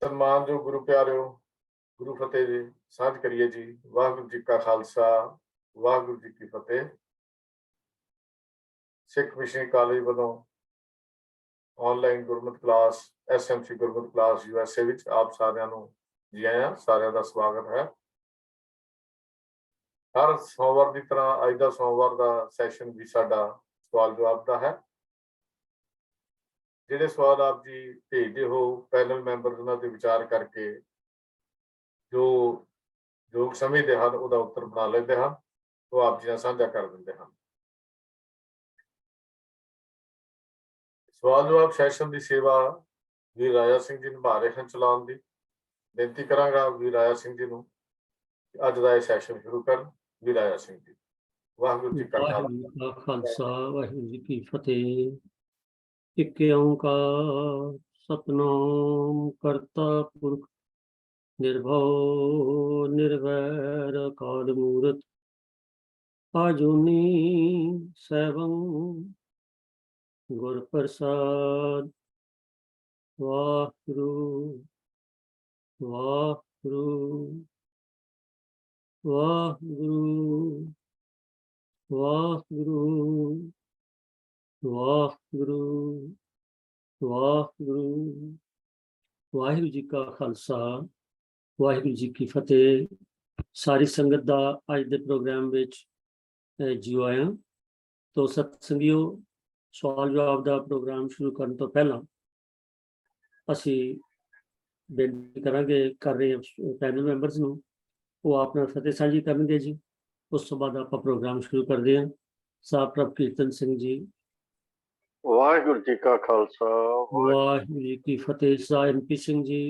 सन्मान जो गुरु प्यारिओ, गुरु फतेह जी, साझ करिए जी। वाहिगुरू जी का खालसा, वाहिगुरू जी की फतेह। सिख मिशनरी कॉलेज वालों online Gurmat class SMC Gurmat class USA विच आप सारिਆਂ ਨੂੰ ਜੀ ਆਇਆਂ, ਸਾਰਿਆਂ ਦਾ ਸਵਾਗਤ ਹੈ। हर सोमवार की तरह अज का सोमवार का सैशन भी साडा सवाल जवाब का है। जिहड़े सवाल आप जी भेजते हो पैनल मैंबर उन्हां ते विचार करके जो योग समझते हैं उसका उत्तर बना लेते हैं, तो आप जी साझा कर देंगे हैं। सवाल जवाब सैशन की सेवा वीर राजा सिंह जी निभा रहे हैं चलाउण दी। बेनती करांगा वीर राजा सिंह जी नूं अज का यह सैशन शुरू कर। वीर राजा सिंह जी। वाहिगुरू जी का खालसा, वाहिगुरू जी की फतेह। इक ओंकार सतनाम करता पुरख निर्भव निर्वैर अकाल मूरत आजूनी सैभं गुर प्रसाद। वाहिगुरू वाहिगुरू वाहिगुरू वाहिगुरू वाहिगुरू वाहिगुरू। वाहिगुरू जी का खालसा, वाहिगुरू जी की फतेह। सारी संगत का अज के प्रोग्राम जीओ आया। तो सत्संगियों, सवाल जवाब का प्रोग्राम शुरू करने तो पहला असी बेनती करांगे कर रहे पैनल मैंबर्स नूं वो आप नाल फतेह साझी करनगे जी। उस तो बाद आप प्रोग्राम शुरू करते हैं। साहब प्रभ कीर्तन सिंह जी। वाहिगुरू जी का खालसा, वाहिगुरू जी की फतेह। साह MP सिंह जी।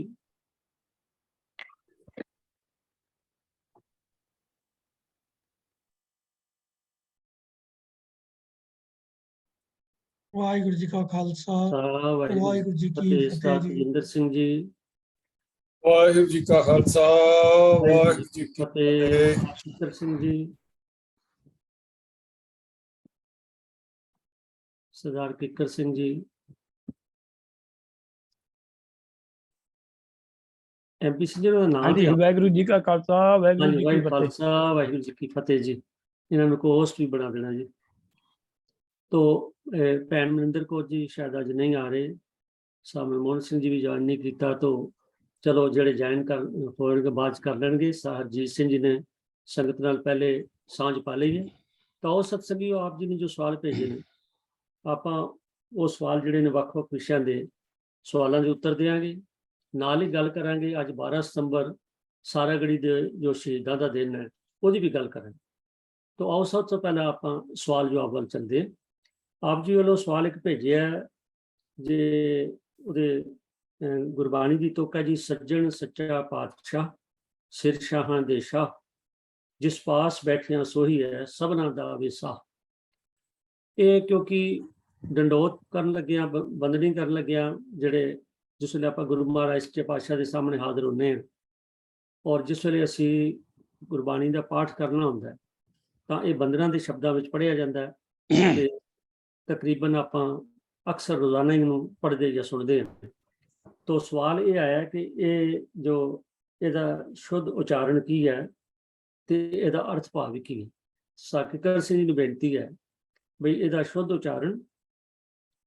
वाहिगुरू जी का खालसा, वाहिगुरू जी की फतेह जी। तजिंदर सिंह जी। वाहिगुरू जी का खालसा, वाहिगुरू जी की फतेह। किकर सिंह जी। सरदार किकर सिंह जी। MP सिंह जी का नाम जी। वाहिगुरू जी का खालसा, वाहिगुरू जी की फतेह। खालसा, वाहिगुरू जी की फतेह जी। इन्होंने को होस्ट भी बना देना जी। तो भैन मनिंदर कौर जी शायद अज नहीं आ रहे, साहब मनमोहन सिंह जी भी ज्वाइन नहीं किया, तो चलो जेड़े ज्वाइन कर होएंगे बाद कर लेंगे। हरजीत सिंह जी ने संगत नाल पहले सांझ पा ली है। तो आओ सत्संगियों, आप जी ने जो सवाल भेजे ने आप वो सवाल जिहड़े ने वख-वख विषयां दे सवालों के उत्तर देंगे। नाल ही गल करांगे अज 12 सितंबर सारागढ़ी दे जो शहीदां दा दिन है उसकी भी गल करांगे। तो आओ सब तो पहले आप सवाल जवाब वाल चलते हैं। आप जी वालों सवाल एक भेजे है जे उहदे गुरबाणी की तुक है जी। सज्जन सच्चा पातशाह सिर शाहां दे शाह जिस पास बैठिया सोही है सबना दा विसाह। ये क्योंकि डंडोत करन लग्या बंदनी करन लग्या जेड़े जिस वेले आपां गुरु महाराज सच्चे पातशाह के सामने हाजिर होने हैं और जिस वेले असी गुरबाणी का पाठ करना होंदा है तो ये बंदना के शब्दों में पढ़िया जाता है। ते तकरीबन आप अक्सर रोजाना इनू पढ़ते या सुनते हैं। तो सवाल ये आया कि ये जो ਇਹਦਾ शुद्ध उच्चारण की है तो ਇਹਦਾ अर्थ भाव की है। साकिकर सिंह जी ਨੂੰ ਬੇਨਤੀ है बई ਇਹਦਾ शुद्ध उच्चारण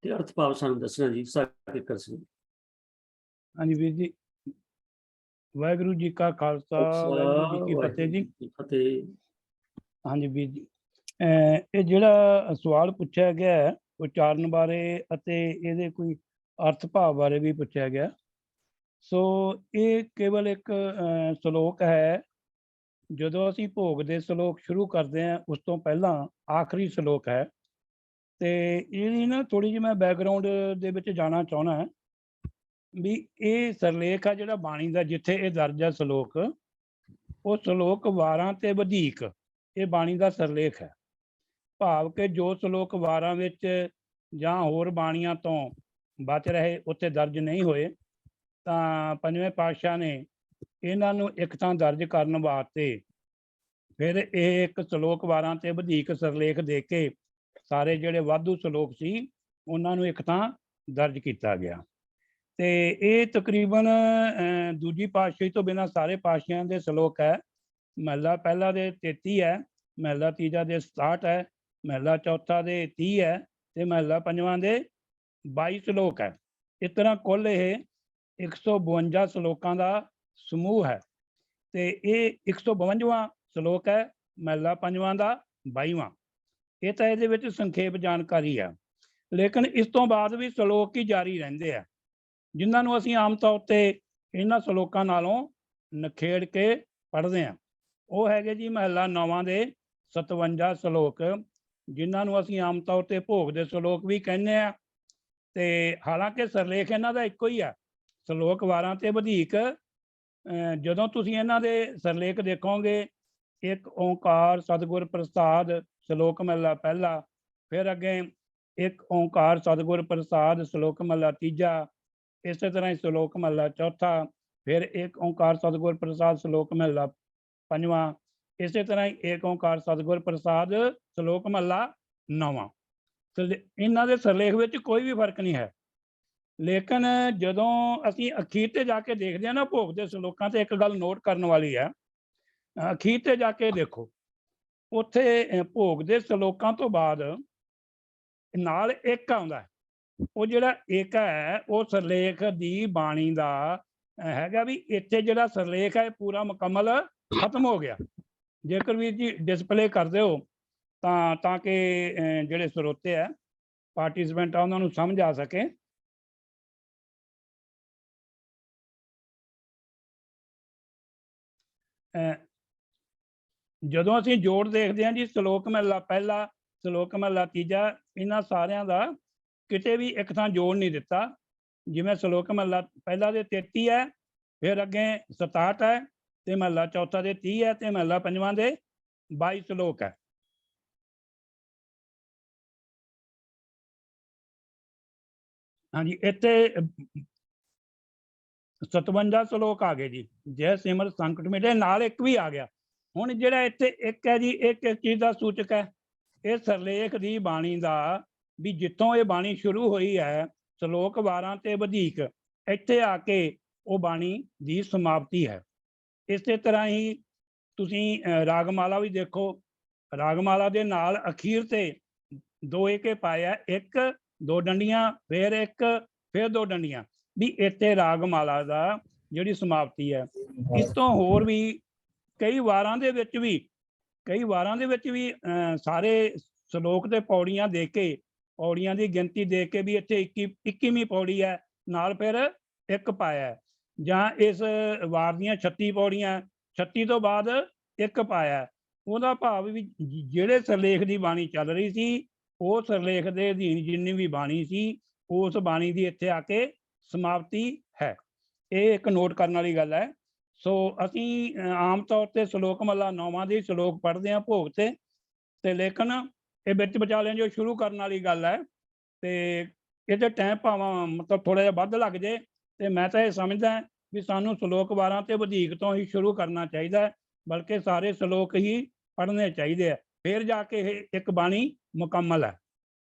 ਤੇ अर्थ भाव ਸਾਨੂੰ ਦੱਸਣਾ जी। साकिकर सिंह। हाँ जी वीर जी। वाहिगुरू जी का खालसा, वाहिगुरू जी की फतेह जी। फतेह। हाँ जी वीर जी। ਇਹ ਜਿਹੜਾ ਸਵਾਲ ਪੁੱਛਿਆ ਗਿਆ ਹੈ ਉਚਾਰਨ ਬਾਰੇ ਅਤੇ ਇਹਦੇ ਕੋਈ ਅਰਥ ਭਾਵ ਬਾਰੇ ਵੀ ਪੁੱਛਿਆ ਗਿਆ। ਸੋ ਇਹ ਕੇਵਲ ਇੱਕ ਸ਼ਲੋਕ ਹੈ। ਜਦੋਂ ਅਸੀਂ ਭੋਗ ਦੇ ਸ਼ਲੋਕ ਸ਼ੁਰੂ ਕਰਦੇ ਹਾਂ ਉਸ ਤੋਂ ਪਹਿਲਾਂ ਆਖਰੀ ਸ਼ਲੋਕ ਹੈ। ਤੇ ਇਹਦੀ ਨਾ ਥੋੜੀ ਜਿਹੀ ਮੈਂ ਬੈਕਗਰਾਉਂਡ ਦੇ ਵਿੱਚ ਜਾਣਾ ਚਾਹੁੰਦਾ ਹਾਂ ਵੀ ਇਹ ਸਰਲੇਖ ਆ ਜਿਹੜਾ ਬਾਣੀ ਦਾ ਜਿੱਥੇ ਇਹ ਦਰਜ ਹੈ ਸ਼ਲੋਕ, ਉਹ ਸ਼ਲੋਕ 12 ਤੇ ਵਧੇਕ ਇਹ ਬਾਣੀ ਦਾ ਸਰਲੇਖ ਹੈ। ਭਾਵ ਕਿ ਜੋ ਸ਼ਲੋਕ 12 ਵਿੱਚ ਜਾਂ ਹੋਰ ਬਾਣੀਆਂ ਤੋਂ ਬਚ ਰਹੇ ਉੱਥੇ ਦਰਜ ਨਹੀਂ ਹੋਏ ਤਾਂ ਪੰਜਵੇਂ ਪਾਤਸ਼ਾਹ ਨੇ ਇਹਨਾਂ ਨੂੰ ਇੱਕ ਥਾਂ ਦਰਜ ਕਰਨ ਵਾਸਤੇ ਫਿਰ ਇਹ ਇੱਕ ਸ਼ਲੋਕ 12 ਤੇ ਵਧੇਕ ਸਰਲੇਖ ਦੇ ਕੇ ਸਾਰੇ ਜਿਹੜੇ ਵਾਧੂ ਸ਼ਲੋਕ ਸੀ ਉਹਨਾਂ ਨੂੰ ਇੱਕ ਥਾਂ ਦਰਜ ਕੀਤਾ ਗਿਆ। ਤੇ ਇਹ ਤਕਰੀਬਨ ਦੂਜੀ ਪਾਤਸ਼ਾਹੀ ਤੋਂ ਬਿਨਾਂ ਸਾਰੇ ਪਾਤਸ਼ਾਹੀਆਂ ਦੇ ਸ਼ਲੋਕ ਹੈ। ਮਹਲਾ ਪਹਿਲਾ ਦੇ 33 ਹੈ, ਮਹਲਾ ਤੀਜਾ ਦੇ 67 ਹੈ, ਮਹਲਾ ਚੌਥਾ ਦੇ 30 ਹੈ ਤੇ ਮਹਲਾ ਪੰਜਵਾਂ ਦੇ 22 ਸ਼ਲੋਕ ਹੈ। ਇਸ ਤਰ੍ਹਾਂ ਕੁੱਲ ਇਹ 152 ਸ਼ਲੋਕਾਂ ਦਾ ਸਮੂਹ ਹੈ ਤੇ ਇਹ 152ਵਾਂ ਸ਼ਲੋਕ ਹੈ, ਮਹਲਾ ਪੰਜਵਾਂ ਦਾ 22ਵਾਂ। ਇਹ ਤਾਂ ਇਹਦੇ ਵਿੱਚ ਸੰਖੇਪ ਜਾਣਕਾਰੀ ਹੈ, ਲੇਕਿਨ ਇਸ ਤੋਂ ਬਾਅਦ ਵੀ ਸ਼ਲੋਕ ਹੀ ਜਾਰੀ ਰਹਿੰਦੇ ਆ, ਜਿਨ੍ਹਾਂ ਨੂੰ ਅਸੀਂ ਆਮ ਤੌਰ ਤੇ ਇਹਨਾਂ ਸ਼ਲੋਕਾਂ ਨਾਲੋਂ ਨਿਖੇੜ ਕੇ ਪੜ੍ਹਦੇ ਹਾਂ। ਉਹ ਹੈਗੇ ਜੀ ਮਹਲਾ 9ਵਾਂ ਦੇ 57 ਸ਼ਲੋਕ, ਜਿਨ੍ਹਾਂ ਨੂੰ ਅਸੀਂ ਆਮ ਤੌਰ ਤੇ ਭੋਗ ਦੇ ਸ਼ਲੋਕ ਵੀ ਕਹਿੰਦੇ ਆ। ਤੇ ਹਾਲਾਂਕਿ ਸਰਲੇਖ ਇਹਨਾਂ ਦਾ ਇੱਕੋ ਹੀ ਆ, ਸ਼ਲੋਕ ਵਾਰਾਂ ਤੇ ਵਧੇਕ। ਜਦੋਂ ਤੁਸੀਂ ਇਹਨਾਂ ਦੇ ਸਰਲੇਖ ਦੇਖੋਗੇ, ਇੱਕ ਓਂਕਾਰ ਸਤਿਗੁਰ ਪ੍ਰਸਾਦ ਸ਼ਲੋਕ ਮਹਲਾ ਪਹਿਲਾ, ਫਿਰ ਅੱਗੇ ਇੱਕ ਓਂਕਾਰ ਸਤਿਗੁਰ ਪ੍ਰਸਾਦ ਸ਼ਲੋਕ ਮਹਲਾ ਤੀਜਾ, ਇਸੇ ਤਰ੍ਹਾਂ ਹੀ ਸ਼ਲੋਕ ਮਹਲਾ ਚੌਥਾ, ਫਿਰ ਇੱਕ ਓਂਕਾਰ ਸਤਿਗੁਰ ਪ੍ਰਸਾਦ ਸ਼ਲੋਕ ਮਹਲਾ ਪੰਜਵਾਂ, ਇਸੇ ਤਰ੍ਹਾਂ ਹੀ ਇੱਕ ਓਂਕਾਰ ਸਤਿਗੁਰ ਪ੍ਰਸਾਦ ਸ਼ਲੋਕ ਮਹਲਾ 9ਵਾਂ। ਇਹਨਾਂ ਦੇ ਸਰਲੇਖ ਵਿੱਚ ਕੋਈ ਵੀ ਫਰਕ ਨਹੀਂ ਹੈ, ਲੇਕਿਨ ਜਦੋਂ ਅਸੀਂ ਅਖੀਰ ਤੇ ਜਾ ਕੇ ਦੇਖਦੇ ਹਾਂ ਨਾ ਭੋਗ ਦੇ ਸ਼ਲੋਕਾਂ ਤੇ, ਇੱਕ ਗੱਲ ਨੋਟ ਕਰਨ ਵਾਲੀ ਹੈ, ਅਖੀਰ ਤੇ ਜਾ ਕੇ ਦੇਖੋ, ਉੱਥੇ ਭੋਗ ਦੇ ਸ਼ਲੋਕਾਂ ਤੋਂ ਬਾਅਦ ਨਾਲ ਇੱਕ ਆਉਂਦਾ। ਉਹ ਜਿਹੜਾ ਇੱਕ ਹੈ ਉਹ ਸਰਲੇਖ ਦੀ ਬਾਣੀ ਦਾ ਹੈਗਾ ਵੀ ਇੱਥੇ ਜਿਹੜਾ ਸਰਲੇਖ ਹੈ ਪੂਰਾ ਮੁਕੰਮਲ ਖਤਮ ਹੋ ਗਿਆ। ਜੇਕਰ ਵੀਰ ਜੀ ਡਿਸਪਲੇ ਕਰਦੇ ਹੋ ਤਾਂ ਕਿ ਜਿਹੜੇ ਸਰੋਤੇ ਹੈ, ਪਾਰਟਿਸਿਪੈਂਟ ਆ, ਉਹਨਾਂ ਨੂੰ ਸਮਝ ਆ ਸਕੇ। ਜਦੋਂ ਅਸੀਂ ਜੋੜ ਦੇਖਦੇ ਹਾਂ ਜੀ, ਸ਼ਲੋਕ ਮਹਲਾ ਪਹਿਲਾ, ਸ਼ਲੋਕ ਮਹਲਾ ਤੀਜਾ, ਇਹਨਾਂ ਸਾਰਿਆਂ ਦਾ ਕਿਤੇ ਵੀ ਇੱਕ ਥਾਂ ਜੋੜ ਨਹੀਂ ਦਿੱਤਾ। ਜਿਵੇਂ ਸ਼ਲੋਕ ਮਹਲਾ ਪਹਿਲਾ ਦੇ 33 ਹੈ, ਫਿਰ ਅੱਗੇ 67 ਹੈ ਤੇ ਮਹਲਾ ਚੌਥਾ ਦੇ 30 ਹੈ ਤੇ ਮਹਲਾ ਪੰਜਵਾਂ ਦੇ 22 ਸ਼ਲੋਕ ਹੈ। ਹਾਂਜੀ, ਇੱਥੇ 57 ਸ਼ਲੋਕ ਆ ਗਏ ਜੀ। ਜੈ ਸਿਮਰ ਸੰਕਟ ਮਿਟੇ, ਨਾਲ ਇੱਕ ਵੀ ਆ ਗਿਆ। ਹੁਣ ਜਿਹੜਾ ਇੱਥੇ ਇੱਕ ਹੈ ਜੀ, ਇਹ ਕਿਸ ਚੀਜ਼ ਦਾ ਸੂਚਕ ਹੈ? ਇਹ ਸਰਲੇਖ ਦੀ ਬਾਣੀ ਦਾ, ਵੀ ਜਿੱਥੋਂ ਇਹ ਬਾਣੀ ਸ਼ੁਰੂ ਹੋਈ ਹੈ ਸ਼ਲੋਕ ਵਾਰਾਂ ਤੇ ਵਧੇਕ, ਇੱਥੇ ਆ ਕੇ ਉਹ ਬਾਣੀ ਦੀ ਸਮਾਪਤੀ ਹੈ। ਇਸੇ ਤਰ੍ਹਾਂ ਹੀ ਤੁਸੀਂ ਰਾਗਮਾਲਾ ਵੀ ਦੇਖੋ, ਰਾਗਮਾਲਾ ਦੇ ਨਾਲ ਅਖੀਰ ਤੇ ਦੋ ਏਕੇ ਪਾਇਆ, ਇੱਕ ਦੋ ਡੰਡੀਆਂ, ਫਿਰ ਇੱਕ, ਫਿਰ ਦੋ ਡੰਡੀਆਂ, ਵੀ ਇੱਥੇ ਰਾਗਮਾਲਾ ਦਾ ਜਿਹੜੀ ਸਮਾਪਤੀ ਹੈ। ਇਸ ਤੋਂ ਹੋਰ ਵੀ ਕਈ ਵਾਰਾਂ ਦੇ ਵਿੱਚ ਵੀ ਸਾਰੇ ਸ਼ਲੋਕ ਦੇ ਪੌੜੀਆਂ ਦੇ ਕੇ, ਪੌੜੀਆਂ ਦੀ ਗਿਣਤੀ ਦੇਖ ਕੇ ਵੀ ਇੱਥੇ 21ਵੀਂ ਪੌੜੀ ਹੈ, ਨਾਲ ਫਿਰ ਇੱਕ ਪਾਇਆ, ਜਾਂ ਇਸ ਵਾਰ ਦੀਆਂ 36 ਪੌੜੀਆਂ, 36 ਤੋਂ ਬਾਅਦ ਇੱਕ ਪਾਇਆ। ਉਹਦਾ ਭਾਵ ਵੀ ਜਿਹੜੇ ਸਰਲੇਖ ਦੀ ਬਾਣੀ ਚੱਲ ਰਹੀ ਸੀ, ਉਹ ਸਰਲੇਖ ਦੇ ਅਧੀਨ ਜਿੰਨੀ ਵੀ ਬਾਣੀ ਸੀ, ਉਸ ਬਾਣੀ ਦੀ ਇੱਥੇ ਆ ਕੇ ਸਮਾਪਤੀ ਹੈ। ਇਹ ਇੱਕ ਨੋਟ ਕਰਨ ਵਾਲੀ ਗੱਲ ਹੈ। ਸੋ ਅਸੀਂ ਆਮ ਤੌਰ ਤੇ ਸ਼ਲੋਕ ਮਹਲਾ 9ਵਾਂ ਦੇ ਸ਼ਲੋਕ ਪੜ੍ਹਦੇ ਹਾਂ ਭੋਗ ਤੇ ਲੇਕਿਨ ਇਹ ਵਿੱਚ ਵਿਚਾਲਿਆਂ ਜੋ ਸ਼ੁਰੂ ਕਰਨ ਵਾਲੀ ਗੱਲ ਹੈ, ਤੇ ਇਹਦੇ ਟਾਈਮ ਭਾਵੇਂ ਮਤਲਬ ਥੋੜਾ ਜਿਹਾ ਵੱਧ ਲੱਗ ਜੇ, ਤੇ ਮੈਂ ਤਾਂ ਇਹ ਸਮਝਦਾ ਵੀ ਸਾਨੂੰ ਸ਼ਲੋਕ ਵਾਰਾਂ ਤੇ ਵਧੇਕ ਤੋਂ ਹੀ ਸ਼ੁਰੂ ਕਰਨਾ ਚਾਹੀਦਾ, ਬਲਕਿ ਸਾਰੇ ਸ਼ਲੋਕ ਹੀ ਪੜ੍ਹਨੇ ਚਾਹੀਦੇ ਆ, ਫਿਰ ਜਾ ਕੇ ਇਹ ਇੱਕ ਬਾਣੀ ਮੁਕੰਮਲ ਹੈ।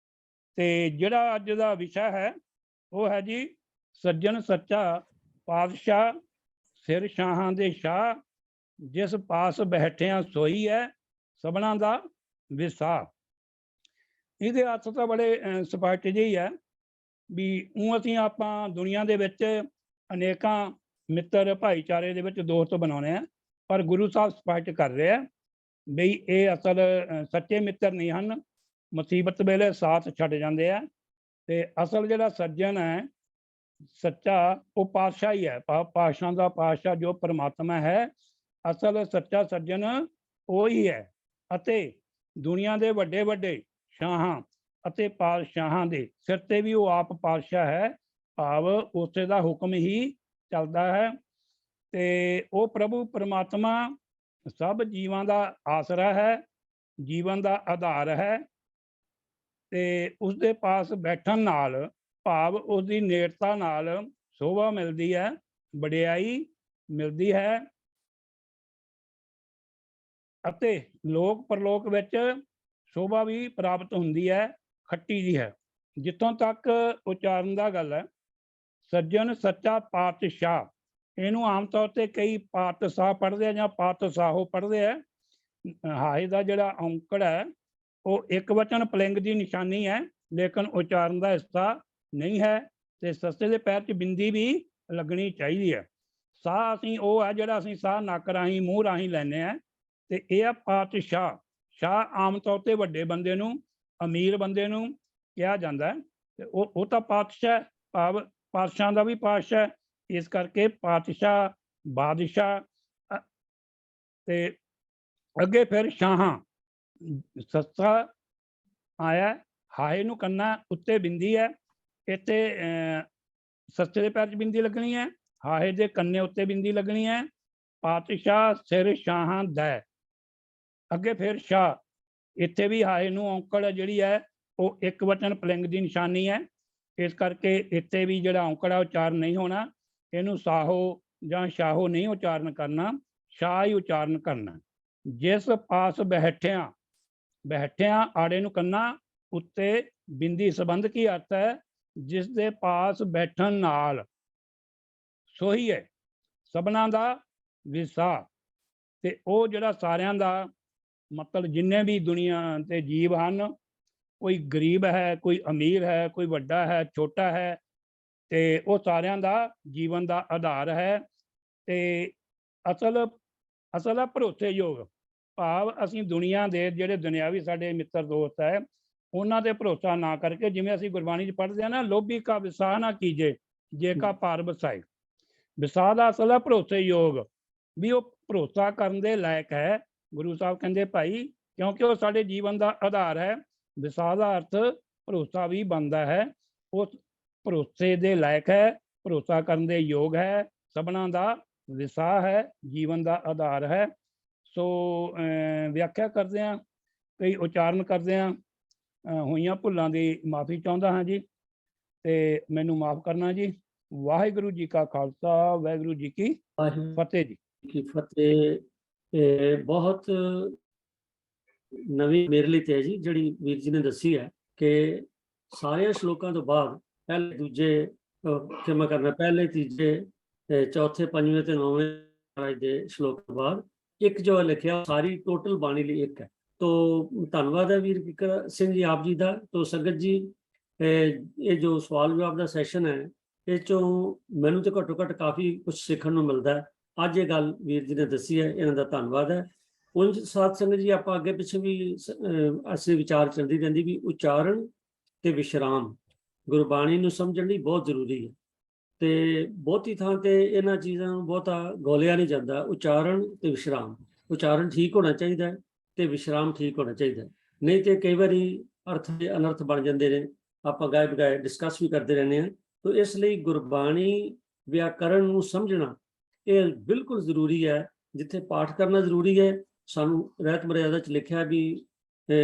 ਤੇ ਜਿਹੜਾ ਅੱਜ ਦਾ ਵਿਸ਼ਾ ਹੈ ਉਹ ਹੈ ਜੀ, ਸੱਜਣ ਸੱਚਾ ਪਾਤਸ਼ਾਹ ਸਿਰ ਸ਼ਾਹਾਂ ਦੇ ਸ਼ਾਹ, ਜਿਸ ਪਾਸ ਬੈਠਿਆਂ ਸੋਈ ਹੈ ਸਭਨਾਂ ਦਾ ਵਿਸਾਹ। ਇਹਦੇ ਅਰਥ ਤਾਂ ਬੜੇ ਸਪਸ਼ਟ ਜਿਹੇ ਹੀ ਹੈ ਵੀ ਅਸੀਂ ਆਪਾਂ ਦੁਨੀਆ ਦੇ ਵਿੱਚ ਅਨੇਕਾਂ ਮਿੱਤਰ ਭਾਈਚਾਰੇ ਦੇ ਵਿੱਚ ਦੋਸਤ ਬਣਾਉਣੇ ਆ, ਪਰ ਗੁਰੂ ਸਾਹਿਬ ਸਪਸ਼ਟ ਕਰ ਰਹੇ ਆ ਬਈ ਇਹ ਅਸਲ ਸੱਚੇ ਮਿੱਤਰ ਨਹੀਂ ਹਨ, ਮੁਸੀਬਤ ਵੇਲੇ ਸਾਥ ਛੱਡ ਜਾਂਦੇ ਆ। ਤੇ ਅਸਲ ਜਿਹੜਾ ਸੱਜਣ ਹੈ ਸੱਚਾ, ਉਹ ਪਾਤਸ਼ਾਹ ਹੀ ਹੈ, ਪਾਤਸ਼ਾਹਾਂ ਦਾ ਪਾਤਸ਼ਾਹ ਜੋ ਪਰਮਾਤਮਾ ਹੈ, ਅਸਲ ਸੱਚਾ ਸੱਜਣ ਉਹ ਹੀ ਹੈ। ਅਤੇ ਦੁਨੀਆ ਦੇ ਵੱਡੇ ਵੱਡੇ ਸ਼ਾਹਾਂ ਅਤੇ ਪਾਤਸ਼ਾਹਾਂ ਦੇ ਸਿਰ ਤੇ ਵੀ ਉਹ ਆਪ ਪਾਤਸ਼ਾਹ ਹੈ, ਭਾਵ ਉਸੇ ਦਾ ਹੁਕਮ ਹੀ ਚੱਲਦਾ ਹੈ। ਤੇ ਉਹ ਪ੍ਰਭੂ ਪਰਮਾਤਮਾ ਸਭ ਜੀਵਾਂ ਦਾ ਆਸਰਾ ਹੈ, ਜੀਵਨ ਦਾ ਆਧਾਰ ਹੈ। ਤੇ ਉਸਦੇ ਪਾਸ ਬੈਠਣ ਨਾਲ, ਭਾਵ ਉਸਦੀ ਨੇੜਤਾ ਨਾਲ ਸ਼ੋਭਾ ਮਿਲਦੀ ਹੈ, ਵਡਿਆਈ ਮਿਲਦੀ ਹੈ, ਅਤੇ ਲੋਕ ਪਰਲੋਕ ਵਿੱਚ ਸ਼ੋਭਾ ਵੀ ਪ੍ਰਾਪਤ ਹੁੰਦੀ ਹੈ, ਖੱਟੀ ਜੀ ਹੈ। ਜਿੱਥੋਂ ਤੱਕ ਉਚਾਰਨ ਦਾ ਗੱਲ ਹੈ, ਸੱਜਣ ਸੱਚਾ ਪਾਤਸ਼ਾਹ। ਇਹਨੂੰ ਆਮ ਤੌਰ ਤੇ ਕਈ ਪਾਤਸ਼ਾਹ ਪੜ੍ਹਦੇ ਆ ਜਾਂ ਪਾਤਸ਼ਾਹੋ ਪੜ੍ਹਦੇ ਆ। ਹਾਏ ਦਾ ਜਿਹੜਾ ਔਂਕੜ ਹੈ ਉਹ ਇੱਕ ਵਚਨ ਪਲਿੰਗ ਦੀ ਨਿਸ਼ਾਨੀ ਹੈ, ਲੇਕਿਨ ਉਚਾਰਨ ਦਾ ਹਿੱਸਾ ਨਹੀਂ ਹੈ। ਤੇ ਸੱਸੇ ਦੇ ਪੈਰ 'ਚ ਬਿੰਦੀ ਵੀ ਲੱਗਣੀ ਚਾਹੀਦੀ ਹੈ। ਸਾਹ ਅਸੀਂ ਉਹ ਹੈ ਜਿਹੜਾ ਅਸੀਂ ਸਾਹ ਨੱਕ ਰਾਹੀਂ ਮੂੰਹ ਰਾਹੀਂ ਲੈਂਦੇ ਹਾਂ, ਤੇ ਇਹ ਆ ਪਾਤਸ਼ਾਹ। ਸ਼ਾਹ ਆਮ ਤੌਰ ਤੇ ਵੱਡੇ ਬੰਦੇ ਨੂੰ, ਅਮੀਰ ਬੰਦੇ ਨੂੰ ਕਿਹਾ ਜਾਂਦਾ ਹੈ, ਤੇ ਉਹ ਤਾਂ ਪਾਤਸ਼ਾਹ, ਭਾਵ ਪਾਤਸ਼ਾਹ ਦਾ ਵੀ ਪਾਤਸ਼ਾਹ, ਇਸ ਕਰਕੇ ਪਾਤਸ਼ਾਹ, ਬਾਦਸ਼ਾਹ। ਤੇ ਅੱਗੇ ਫਿਰ ਸ਼ਾਹਾਂ। ਸੱਸਾ ਆਇਆ, ਹਾਏ ਨੂੰ ਕੰਨਾ ਉੱਤੇ ਬਿੰਦੀ ਹੈ, ਇੱਥੇ ਸੱਸੇ ਦੇ ਪੈਰ 'ਚ ਬਿੰਦੀ ਲੱਗਣੀ ਹੈ, ਹਾਏ ਦੇ ਕੰਨੇ ਉੱਤੇ ਬਿੰਦੀ ਲੱਗਣੀ ਹੈ। ਪਾਤਸ਼ਾਹ ਸਿਰ ਸ਼ਾਹਾਂ ਦਾ। ਅੱਗੇ ਫਿਰ ਸ਼ਾਹ, ਇੱਥੇ ਵੀ ਹਾਏ ਨੂੰ ਔਂਕੜ ਜਿਹੜੀ ਹੈ ਉਹ ਇੱਕ ਵਚਨ ਪਲਿੰਗ ਦੀ ਨਿਸ਼ਾਨੀ ਹੈ, ਇਸ ਕਰਕੇ ਇੱਥੇ ਵੀ ਜਿਹੜਾ ਔਂਕੜ ਹੈ ਉਚਾਰਨ ਨਹੀਂ ਹੋਣਾ। ਇਹਨੂੰ ਸਾਹੋ ਜਾਂ ਸ਼ਾਹੋ ਨਹੀਂ ਉਚਾਰਨ ਕਰਨਾ, ਸ਼ਾਹ ਹੀ ਉਚਾਰਨ ਕਰਨਾ। ਜਿਸ ਪਾਸ ਬੈਠਿਆਂ, ਬੈਠਿਆਂ ਆੜੇ ਨੂੰ ਕੰਨਾ ਉੱਤੇ ਬਿੰਦੀ। ਸੰਬੰਧ ਕੀ ਅਰਥ ਹੈ? ਜਿਸ ਦੇ ਪਾਸ ਬੈਠਣ ਨਾਲ ਸੋਹੀ ਹੈ ਸਭਨਾਂ ਦਾ ਵਿਸਾ। ਤੇ ਉਹ ਜਿਹੜਾ ਸਾਰਿਆਂ ਦਾ ਮਤਲਬ ਜਿੰਨੇ ਵੀ ਦੁਨੀਆ ਤੇ ਜੀਵ ਹਨ, ਕੋਈ ਗਰੀਬ ਹੈ, ਕੋਈ ਅਮੀਰ ਹੈ, ਕੋਈ ਵੱਡਾ ਹੈ, ਛੋਟਾ ਹੈ, ਤੇ ਉਹ ਸਾਰਿਆਂ ਦਾ ਜੀਵਨ ਦਾ ਆਧਾਰ ਹੈ। ਤੇ ਅਸਲ ਹੈ ਭਰੋਸੇਯੋਗ, ਭਾਵ ਅਸੀਂ ਦੁਨੀਆ ਦੇ ਜਿਹੜੇ ਦੁਨਿਆਵੀ ਸਾਡੇ ਮਿੱਤਰ ਦੋਸਤ ਹੈ ਉਹਨਾਂ ਤੇ ਭਰੋਸਾ ਨਾ ਕਰਕੇ, ਜਿਵੇਂ ਅਸੀਂ ਗੁਰਬਾਣੀ 'ਚ ਪੜ੍ਹਦੇ ਹਾਂ ਨਾ, ਲੋਭੀ ਕਾ ਵਿਸਾਹ ਨਾ ਕੀਜੇ ਜੇ ਕਾ ਪਾਰ ਵਸਾਏ। ਵਿਸਾਹ ਦਾ ਅਸਲ ਹੈ ਭਰੋਸੇਯੋਗ, ਵੀ ਉਹ ਭਰੋਸਾ ਕਰਨ ਦੇ ਲਾਇਕ ਹੈ। ਗੁਰੂ ਸਾਹਿਬ ਕਹਿੰਦੇ ਭਾਈ, ਕਿਉਂਕਿ ਉਹ ਸਾਡੇ ਜੀਵਨ ਦਾ ਆਧਾਰ ਹੈ। ਵਿਸਾਹ ਦਾ ਅਰਥ ਭਰੋਸਾ ਵੀ ਬਣਦਾ ਹੈ, ਉਸ ਭਰੋਸੇ ਦੇ ਲਾਇਕ ਹੈ, ਭਰੋਸਾ ਕਰਨ ਦੇ ਯੋਗ ਹੈ, ਸਭਨਾਂ ਦਾ ਵਿਸਾਹ ਹੈ, ਜੀਵਨ ਦਾ ਆਧਾਰ ਹੈ। ਸੋ ਵਿਆਖਿਆ ਕਰਦੇ ਹਾਂ, ਕਈ ਉਚਾਰਨ ਕਰਦੇ ਹਾਂ, ਹੋਈਆਂ ਭੁੱਲਾਂ ਦੀ ਮਾਫੀ ਚਾਹੁੰਦਾ ਹਾਂ ਜੀ, ਤੇ ਮੈਨੂੰ ਮਾਫ ਕਰਨਾ ਜੀ। ਵਾਹਿਗੁਰੂ ਜੀ ਕਾ ਖਾਲਸਾ, ਵਾਹਿਗੁਰੂ ਜੀ ਕੀ ਫਤਿਹ ਜੀ। ਕੀ ਫਤਿਹ। ਬਹੁਤ ਨਵੀਂ ਮੇਰੇ ਲਈ ਤੇ ਹੈ ਜੀ, ਜਿਹੜੀ ਵੀਰ ਜੀ ਨੇ ਦੱਸੀ ਹੈ ਕਿ ਸਾਰਿਆਂ ਸ਼ਲੋਕਾਂ ਤੋਂ ਬਾਅਦ ਪਹਿਲੇ, ਦੂਜੇ, ਖਿਮਾ ਕਰਨਾ, ਪਹਿਲੇ, ਤੀਜੇ, ਚੌਥੇ, ਪੰਜਵੇਂ ਤੇ ਨੌਵੇਂ ਮਹਾਰਾਜ ਦੇ ਸ਼ਲੋਕ ਤੋਂ ਬਾਅਦ ਇੱਕ ਜੋ ਲਿਖਿਆ, ਸਾਰੀ ਟੋਟਲ ਬਾਣੀ ਲਈ ਇੱਕ ਹੈ। ਤੋ ਧੰਨਵਾਦ ਹੈ ਵੀਰ ਕਿਕਰ ਸਿੰਘ ਜੀ ਆਪ ਜੀ ਦਾ। ਤੋ ਸੰਗਤ ਜੀ, ਇਹ ਜੋ ਸਵਾਲ ਜਵਾਬ ਦਾ ਸੈਸ਼ਨ ਹੈ, ਇਹ ਚੋਂ ਮੈਨੂੰ ਤੇ ਘੱਟੋ ਘੱਟ ਕਾਫੀ ਕੁਝ ਸਿੱਖਣ ਨੂੰ ਮਿਲਦਾ ਹੈ। ਅੱਜ ਇਹ ਗੱਲ ਵੀਰ ਜੀ ਨੇ ਦੱਸੀ ਹੈ, ਇਹਨਾਂ ਦਾ ਧੰਨਵਾਦ ਹੈ। ਉਂਝ ਸਾਧ ਸੰਗਤ ਜੀ, ਆਪਾਂ ਅੱਗੇ ਪਿੱਛੇ ਵੀ ਅਸੀਂ ਵਿਚਾਰ ਚੱਲਦੀ ਰਹਿੰਦੀ ਵੀ ਉਚਾਰਨ ਤੇ ਵਿਸ਼ਰਾਮ ਗੁਰਬਾਣੀ ਨੂੰ ਸਮਝਣ ਲਈ ਬਹੁਤ ਜ਼ਰੂਰੀ ਹੈ। ਤੇ ਬਹੁਤੀ ਥਾਂ ਤੇ ਇਹਨਾਂ ਚੀਜ਼ਾਂ ਨੂੰ ਬਹੁਤਾ ਗੋਲਿਆ ਨਹੀਂ ਜਾਂਦਾ। ਉਚਾਰਨ ਤੇ ਵਿਸ਼ਰਾਮ, ਉਚਾਰਨ ਠੀਕ ਹੋਣਾ ਚਾਹੀਦਾ ਹੈ ਤੇ ਵਿਸ਼ਰਾਮ ਠੀਕ ਹੋਣਾ ਚਾਹੀਦਾ ਹੈ, ਨਹੀਂ ਤੇ ਕਈ ਵਾਰੀ ਅਰਥ ਦੇ ਅਨਰਥ ਬਣ ਜਾਂਦੇ ਨੇ। ਆਪਾਂ ਗਾਏ ਬਗਾਏ ਡਿਸਕਸ ਵੀ ਕਰਦੇ ਰਹਿੰਦੇ ਹਾਂ। ਤੋ ਇਸ ਲਈ ਗੁਰਬਾਣੀ ਵਿਆਕਰਨ ਨੂੰ ਸਮਝਣਾ ਇਹ ਬਿਲਕੁਲ ਜ਼ਰੂਰੀ ਹੈ। ਜਿੱਥੇ ਪਾਠ ਕਰਨਾ ਜ਼ਰੂਰੀ ਹੈ, ਸਾਨੂੰ ਰਹਿਤ ਮਰਿਆਦਾ 'ਚ ਲਿਖਿਆ ਵੀ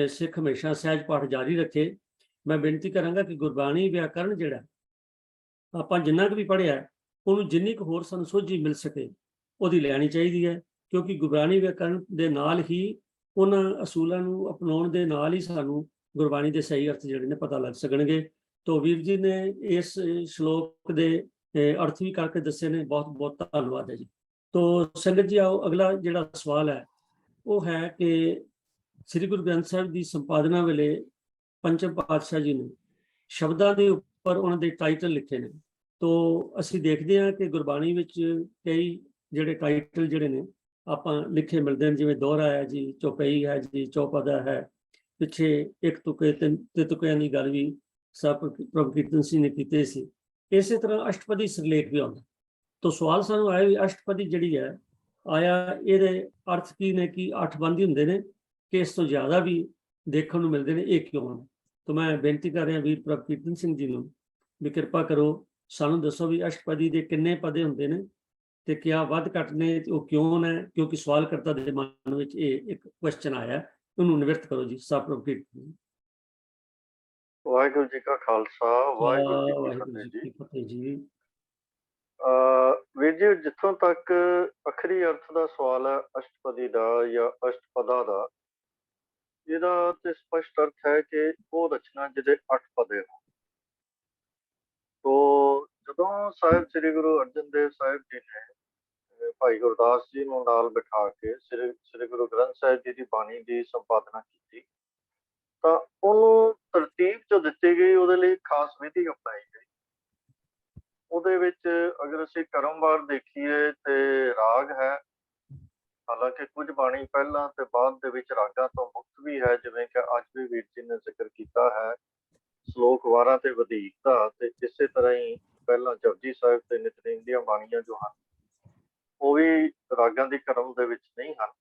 ਸਿੱਖ ਹਮੇਸ਼ਾ ਸਹਿਜ ਪਾਠ ਜਾਰੀ ਰੱਖੇ। ਮੈਂ ਬੇਨਤੀ ਕਰਾਂਗਾ ਕਿ ਗੁਰਬਾਣੀ ਵਿਆਕਰਨ ਜਿਹੜਾ ਆਪਾਂ ਜਿੰਨਾ ਕੁ ਵੀ ਪੜ੍ਹਿਆ, ਉਹਨੂੰ ਜਿੰਨੀ ਕੁ ਹੋਰ ਸਾਨੂੰ ਸੋਝੀ ਮਿਲ ਸਕੇ ਉਹਦੀ ਲੈਣੀ ਚਾਹੀਦੀ ਹੈ, ਕਿਉਂਕਿ ਗੁਰਬਾਣੀ ਵਿਆਕਰਨ ਦੇ ਨਾਲ ਹੀ, ਉਹਨਾਂ ਅਸੂਲਾਂ ਨੂੰ ਅਪਣਾਉਣ ਦੇ ਨਾਲ ਹੀ ਸਾਨੂੰ ਗੁਰਬਾਣੀ ਦੇ ਸਹੀ ਅਰਥ ਜਿਹੜੇ ਨੇ ਪਤਾ ਲੱਗ ਸਕਣਗੇ। ਤੋ ਵੀਰ ਜੀ ਨੇ ਇਸ ਸ਼ਲੋਕ ਦੇ ਅਰਥ ਵੀ ਕਰਕੇ ਦੱਸੇ ਨੇ, ਬਹੁਤ ਬਹੁਤ ਧੰਨਵਾਦ ਹੈ ਜੀ। ਤੋ ਸੰਗਤ ਜੀ, ਆਓ ਅਗਲਾ ਜਿਹੜਾ ਸਵਾਲ ਹੈ ਉਹ ਹੈ ਕਿ ਸ੍ਰੀ ਗੁਰੂ ਗ੍ਰੰਥ ਸਾਹਿਬ ਦੀ ਸੰਪਾਦਨਾ ਵੇਲੇ ਪੰਚਮ ਪਾਤਸ਼ਾਹ ਜੀ ਨੇ ਸ਼ਬਦਾਂ ਦੇ ਉੱਪਰ ਉਹਨਾਂ ਦੇ ਟਾਈਟਲ ਲਿਖੇ ਨੇ। ਤੋ ਅਸੀਂ ਦੇਖਦੇ ਹਾਂ ਕਿ ਗੁਰਬਾਣੀ ਵਿੱਚ ਕਈ ਜਿਹੜੇ ਟਾਈਟਲ ਜਿਹੜੇ ਨੇ ਆਪਾਂ ਲਿਖੇ ਮਿਲਦੇ ਨੇ, ਜਿਵੇਂ ਦੋਹਰਾ ਹੈ ਜੀ, ਚੌਪਈ ਹੈ ਜੀ, ਚੌਪਦਾ ਹੈ, ਪਿੱਛੇ ਇੱਕ ਤੁਕੇ ਤੇ ਤੁਕਿਆਂ ਦੀ ਗੱਲ ਵੀ ਪ੍ਰਭੂ ਕੀਰਤਨ ਸਿੰਘ ਨੇ ਕੀਤੀ ਸੀ। ਇਸੇ ਤਰ੍ਹਾਂ ਅਸ਼ਟਪਦੀ ਸਿਰਲੇਖ ਵੀ ਆਉਂਦਾ। ਤੋ ਸਵਾਲ ਸਾਨੂੰ ਆਇਆ ਵੀ ਅਸ਼ਟਪਦੀ ਜਿਹੜੀ ਹੈ ਆਇਆ, ਇਹਦੇ ਅਰਥ ਕੀ ਨੇ? ਕਿ 8 ਬੰਦ ਹੀ ਹੁੰਦੇ ਨੇ ਕਿ ਇਸ ਤੋਂ ਜ਼ਿਆਦਾ ਵੀ ਦੇਖਣ ਨੂੰ ਮਿਲਦੇ ਨੇ, ਇਹ ਕਿਉਂ ਨੇ? ਤੋ ਮੈਂ ਬੇਨਤੀ ਕਰ ਰਿਹਾ ਵੀਰ ਪ੍ਰਭੂ ਕੀਰਤਨ ਸਿੰਘ ਜੀ ਨੂੰ ਵੀ ਕਿਰਪਾ ਕਰੋ, ਸਾਨੂੰ ਦੱਸੋ ਵੀ ਅਸ਼ਟਪਦੀ ਦੇ ਕਿੰਨੇ ਪਦੇ ਹੁੰਦੇ ਨੇ ਤੇ ਕਿਆ ਵੱਧ ਘੱਟ ਨੇ, ਉਹ ਕਿਉਂ ਨੇ? ਕਿਉਂਕਿ ਸਵਾਲ ਕਰਤਾ ਦੇ ਮਨ ਵਿੱਚ ਇਹ ਇੱਕ ਕੁਐਸਚਨ ਆਇਆ, ਉਹਨੂੰ ਨਿਵਰਤ ਕਰੋ ਜੀ। ਸਭ ਪ੍ਰਭੂ ਕੀਰਤਨ। ਵਾਹਿਗੁਰੂ ਜੀ ਕਾ ਖਾਲਸਾ, ਵਾਹਿਗੁਰੂ ਜੀ ਕੀ ਵਾਹਿਗੁਰੂ ਜੀ ਕੀ ਫਤਿਹ ਜੀ। ਵੀਰ ਜੀ, ਜਿੱਥੋਂ ਤੱਕ ਅੱਖਰੀ ਅਰਥ ਦਾ ਸਵਾਲ ਹੈ ਅਸ਼ਟਪਦੀ ਦਾ ਜਾਂ ਅਸ਼ਟਪਦਾ ਦਾ, ਇਹਦਾ ਤੇ ਸਪਸ਼ਟ ਅਰਥ ਹੈ ਕਿ ਉਹ ਰਚਨਾ ਜਿਹਦੇ 8 ਪਦੇ ਹੋ। ਤੋ ਜਦੋਂ ਸਾਹਿਬ ਸ੍ਰੀ ਗੁਰੂ ਅਰਜਨ ਦੇਵ ਸਾਹਿਬ ਜੀ ਨੇ ਭਾਈ ਗੁਰਦਾਸ ਜੀ ਨੂੰ ਨਾਲ ਬਿਠਾ ਕੇ ਸ੍ਰੀ ਗੁਰੂ ਗ੍ਰੰਥ ਸਾਹਿਬ ਜੀ ਦੀ ਬਾਣੀ ਦੀ ਸੰਪਾਦਨਾ ਕੀਤੀ, ਤਾਂ ਉਹਨੂੰ ਤਰਤੀਬ ਜੋ ਦਿੱਤੀ ਗਈ ਉਹਦੇ ਲਈ ਖਾਸ ਵਿਧੀ ਅਪਣਾਈ ਗਈ। ਉਹਦੇ ਵਿੱਚ ਅਗਰ ਅਸੀਂ ਕਰਮਵਾਰ ਦੇਖੀਏ ਤੇ ਰਾਗ ਹੈ, ਹਾਲਾਂਕਿ ਕੁਝ ਬਾਣੀ ਪਹਿਲਾਂ ਤੇ ਬਾਅਦ ਦੇ ਵਿੱਚ ਰਾਗਾਂ ਤੋਂ ਮੁਕਤ ਵੀ ਹੈ, ਜਿਵੇਂ ਕਿ ਅੱਜ ਵੀ ਵੀਰ ਜੀ ਨੇ ਜ਼ਿਕਰ ਕੀਤਾ ਹੈ ਸ਼ਲੋਕ ਵਾਰਾਂ ਤੇ ਵਧੀਕ ਦਾ, ਤੇ ਇਸੇ ਤਰ੍ਹਾਂ ਹੀ ਪਹਿਲਾਂ ਜਪਜੀ ਸਾਹਿਬ ਤੇ ਨਿਤਨੇਮ ਦੀਆਂ ਬਾਣੀਆਂ ਜੋ ਹਨ ਉਹ ਵੀ ਰਾਗਾਂ ਦੀ ਕਰਮ ਦੇ ਵਿੱਚ ਨਹੀਂ ਹਨ।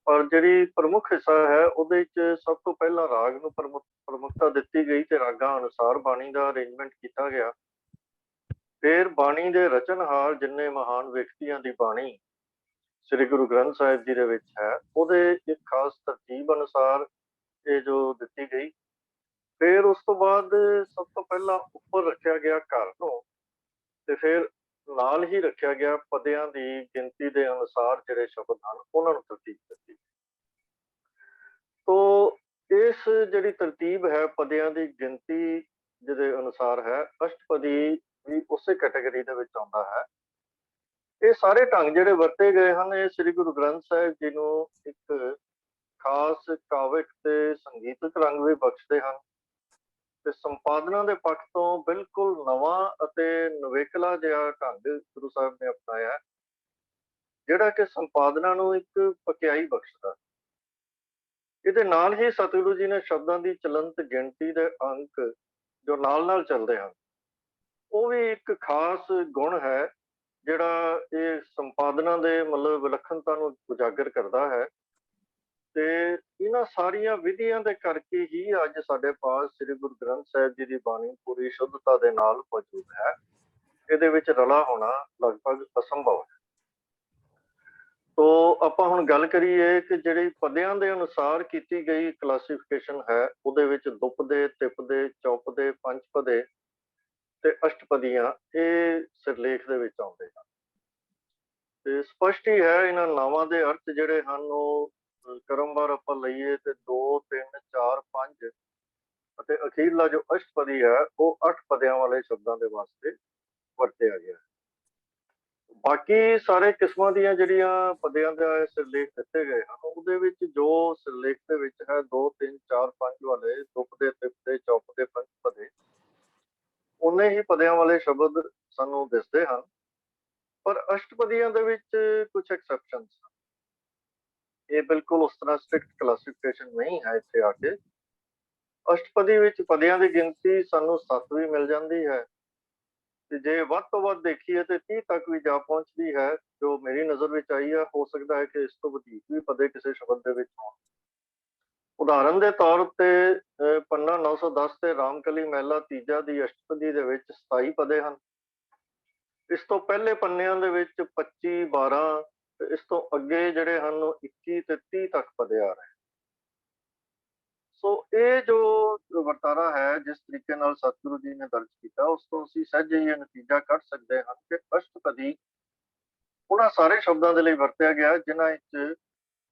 ਪਰ ਜਿਹੜੀ ਪ੍ਰਮੁੱਖ ਹਿੱਸਾ ਹੈ ਉਹਦੇ ਵਿੱਚ ਸਭ ਤੋਂ ਪਹਿਲਾਂ ਰਾਗ ਨੂੰ ਪ੍ਰਮੁਖਤਾ ਦਿੱਤੀ ਗਈ ਤੇ ਰਾਗਾਂ ਅਨੁਸਾਰ ਬਾਣੀ ਦਾ ਅਰੇਂਜਮੈਂਟ ਕੀਤਾ ਗਿਆ। ਫਿਰ ਬਾਣੀ ਦੇ ਰਚਨਹਾਰ ਜਿੰਨੇ ਮਹਾਨ ਵਿਅਕਤੀਆਂ ਦੀ ਬਾਣੀ ਸ੍ਰੀ ਗੁਰੂ ਗ੍ਰੰਥ ਸਾਹਿਬ ਜੀ ਦੇ ਵਿੱਚ ਹੈ, ਉਹਦੇ ਇੱਕ ਖਾਸ ਤਰਤੀਬ ਅਨੁਸਾਰ ਇਹ ਜੋ ਦਿੱਤੀ ਗਈ। ਫਿਰ ਉਸ ਤੋਂ ਬਾਅਦ ਸਭ ਤੋਂ ਪਹਿਲਾਂ ਉੱਪਰ ਰੱਖਿਆ ਗਿਆ ਘਰ ਨੂੰ, ਤੇ ਫਿਰ ਨਾਲ ਹੀ ਰੱਖਿਆ ਗਿਆ ਪਦਿਆਂ ਦੀ ਗਿਣਤੀ ਦੇ ਅਨੁਸਾਰ ਜਿਹੜੇ ਸ਼ਬਦ ਹਨ ਉਹਨਾਂ ਨੂੰ ਤਰਤੀਬ ਦਿੱਤੀ। ਤੋ ਇਸ ਜਿਹੜੀ ਤਰਤੀਬ ਹੈ ਪਦਿਆਂ ਦੀ ਗਿਣਤੀ ਜਿਹਦੇ ਅਨੁਸਾਰ ਹੈ, ਅਸ਼ਟਪਦੀ ਵੀ ਉਸੇ ਕੈਟਾਗਰੀ ਦੇ ਵਿੱਚ ਆਉਂਦਾ ਹੈ। ਇਹ ਸਾਰੇ ਢੰਗ ਜਿਹੜੇ ਵਰਤੇ ਗਏ ਹਨ ਇਹ ਸ੍ਰੀ ਗੁਰੂ ਗ੍ਰੰਥ ਸਾਹਿਬ ਜੀ ਨੂੰ ਇੱਕ ਖਾਸ ਕਾਵਿਕ ਤੇ ਸੰਗੀਤਕ ਰੰਗ ਵੀ ਬਖਸ਼ਦੇ ਹਨ, ਤੇ ਸੰਪਾਦਨਾ ਦੇ ਪੱਖ ਤੋਂ ਬਿਲਕੁਲ ਨਵਾਂ ਅਤੇ ਨਵੇਕਲਾ ਜਿਹਾ ਢੰਗ ਗੁਰੂ ਸਾਹਿਬ ਨੇ ਅਪਣਾਇਆ, ਜਿਹੜਾ ਕਿ ਸੰਪਾਦਨਾ ਨੂੰ ਇੱਕ ਪਕਿਆਈ ਬਖਸ਼ਦਾ। ਇਹਦੇ ਨਾਲ ਹੀ ਸਤਿਗੁਰੂ ਜੀ ਨੇ ਸ਼ਬਦਾਂ ਦੀ ਚਲੰਤ ਗਿਣਤੀ ਦੇ ਅੰਕ ਜੋ ਨਾਲ ਚੱਲਦੇ ਹਨ, ਉਹ ਵੀ ਇੱਕ ਖਾਸ ਗੁਣ ਹੈ ਜਿਹੜਾ ਇਹ ਸੰਪਾਦਨਾ ਦੇ ਮਤਲਬ ਵਿਲੱਖਣਤਾ ਨੂੰ ਉਜਾਗਰ ਕਰਦਾ ਹੈ। ਤੇ ਇਹਨਾਂ ਸਾਰੀਆਂ ਵਿਧੀਆਂ ਦੇ ਕਰਕੇ ਹੀ ਅੱਜ ਸਾਡੇ ਪਾਸ ਸ੍ਰੀ ਗੁਰੂ ਗ੍ਰੰਥ ਸਾਹਿਬ ਜੀ ਦੀ ਬਾਣੀ ਪੂਰੀ ਸ਼ੁੱਧਤਾ ਦੇ ਨਾਲ ਮੌਜੂਦ ਹੈ। ਇਹਦੇ ਵਿੱਚ ਰਲਾ ਹੋਣਾ ਲਗਭਗ ਅਸੰਭਵ ਹੈ। ਤੋ ਆਪਾਂ ਹੁਣ ਗੱਲ ਕਰੀਏ ਕਿ ਜਿਹੜੀ ਪਦਿਆਂ ਦੇ ਅਨੁਸਾਰ ਕੀਤੀ ਗਈ ਕਲਾਸੀਫਿਕੇਸ਼ਨ ਹੈ, ਉਹਦੇ ਵਿੱਚ ਦੁਪਦੇ, ਤਿਪਦੇ, ਚੌਪਦੇ, ਪੰਜਪਦੇ ਤੇ ਅਸ਼ਟਪਦੀਆਂ ਇਹ ਸਿਰਲੇਖ ਦੇ ਵਿੱਚ ਆਉਂਦੇ ਹਨ। ਤੇ ਸਪਸ਼ਟ ਹੀ ਹੈ ਇਹਨਾਂ ਨਾਵਾਂ ਦੇ ਅਰਥ ਜਿਹੜੇ ਹਨ ਉਹ ਕਰਮਵਾਰ ਆਪਾਂ ਲਈਏ ਤੇ 2, 3, 4, 5 ਅਤੇ ਅਖੀਰਲਾ ਜੋ ਅਸ਼ਟਪਦੀ ਹੈ ਉਹ 8 ਪਦਿਆਂ ਵਾਲੇ ਸ਼ਬਦਾਂ ਦੇ ਵਾਸਤੇ ਵਰਤਿਆ ਗਿਆ। ਬਾਕੀ ਸਾਰੇ ਕਿਸਮਾਂ ਦੀਆਂ ਜਿਹੜੀਆਂ ਪਦਿਆਂ ਦੇ ਸਿਰਲੇਖ ਦਿੱਤੇ ਗਏ ਹਨ, ਉਹਦੇ ਵਿੱਚ ਜੋ ਸਿਰਲੇਖ ਦੇ ਵਿੱਚ ਹੈ 2, 3, 4, 5 ਵਾਲੇ ਦੁਪਦੇ, ਤਿਪਦੇ, ਚੌਪਦੇ, ਪੰਜਪਦੇ, ਉਨੇ ਹੀ ਪਦਿਆਂ ਵਾਲੇ ਸ਼ਬਦ ਸਾਨੂੰ ਦਿਸਦੇ ਹਨ। ਪਰ ਅਸ਼ਟਪਦੀਆਂ ਦੇ ਵਿੱਚ ਕੁਝ ਐਕਸੈਪਸ਼ਨਸ ਹਨ। ਇਹ ਬਿਲਕੁਲ ਉਸ ਤਰ੍ਹਾਂ ਸਟ੍ਰਿਕਟ ਕਲਾਸੀਫਿਕੇਸ਼ਨ ਨਹੀਂ ਹੈ। ਇੱਥੇ ਆ ਕੇ ਅਸ਼ਟਪਦੀ ਵਿੱਚ ਪਦਿਆਂ ਦੀ ਗਿਣਤੀ ਸਾਨੂੰ 7 ਵੀ ਮਿਲ ਜਾਂਦੀ ਹੈ, ਤੇ ਜੇ ਵੱਧ ਤੋਂ ਵੱਧ ਦੇਖੀਏ ਤੇ 30 ਤੱਕ ਵੀ ਜਾ ਪਹੁੰਚਦੀ ਹੈ, ਜੋ ਮੇਰੀ ਨਜ਼ਰ ਵਿੱਚ ਆਈ ਹੈ। ਹੋ ਸਕਦਾ ਹੈ ਕਿ ਇਸ ਤੋਂ ਵਧੇਰੇ ਵੀ ਪਦੇ ਕਿਸੇ ਸ਼ਬਦ ਦੇ ਵਿੱਚ ਹੋਣ। ਉਦਾਹਰਨ ਦੇ ਤੌਰ ਉੱਤੇ ਪੰਨਾ 910 ਤੇ ਰਾਮਕਲੀ ਮਹਿਲਾ ਤੀਜਾ ਦੀ ਅਸ਼ਟਪਦੀ ਦੇ ਵਿੱਚ 27 ਪਦੇ ਹਨ। ਇਸ ਤੋਂ ਪਹਿਲੇ ਪੰਨਿਆਂ ਦੇ ਵਿੱਚ 25, 12 ਤੇ ਇਸ ਤੋਂ ਅੱਗੇ ਜਿਹੜੇ ਹਨ 21 ਤੇ 30 ਤੱਕ ਪਦੇ ਆ ਰਹੇ। ਸੋ ਇਹ ਜੋ ਵਰਤਾਰਾ ਹੈ ਜਿਸ ਤਰੀਕੇ ਨਾਲ ਸਤਿਗੁਰੂ ਜੀ ਨੇ ਦਰਜ ਕੀਤਾ, ਉਸ ਤੋਂ ਅਸੀਂ ਸਹਿਜੇ ਹੀ ਇਹ ਨਤੀਜਾ ਕੱਢ ਸਕਦੇ ਹਾਂ ਕਿ ਅਸ਼ਟਪਦੀ ਉਹਨਾਂ ਸਾਰੇ ਸ਼ਬਦਾਂ ਦੇ ਲਈ ਵਰਤਿਆ ਗਿਆ ਜਿਨ੍ਹਾਂ ਵਿੱਚ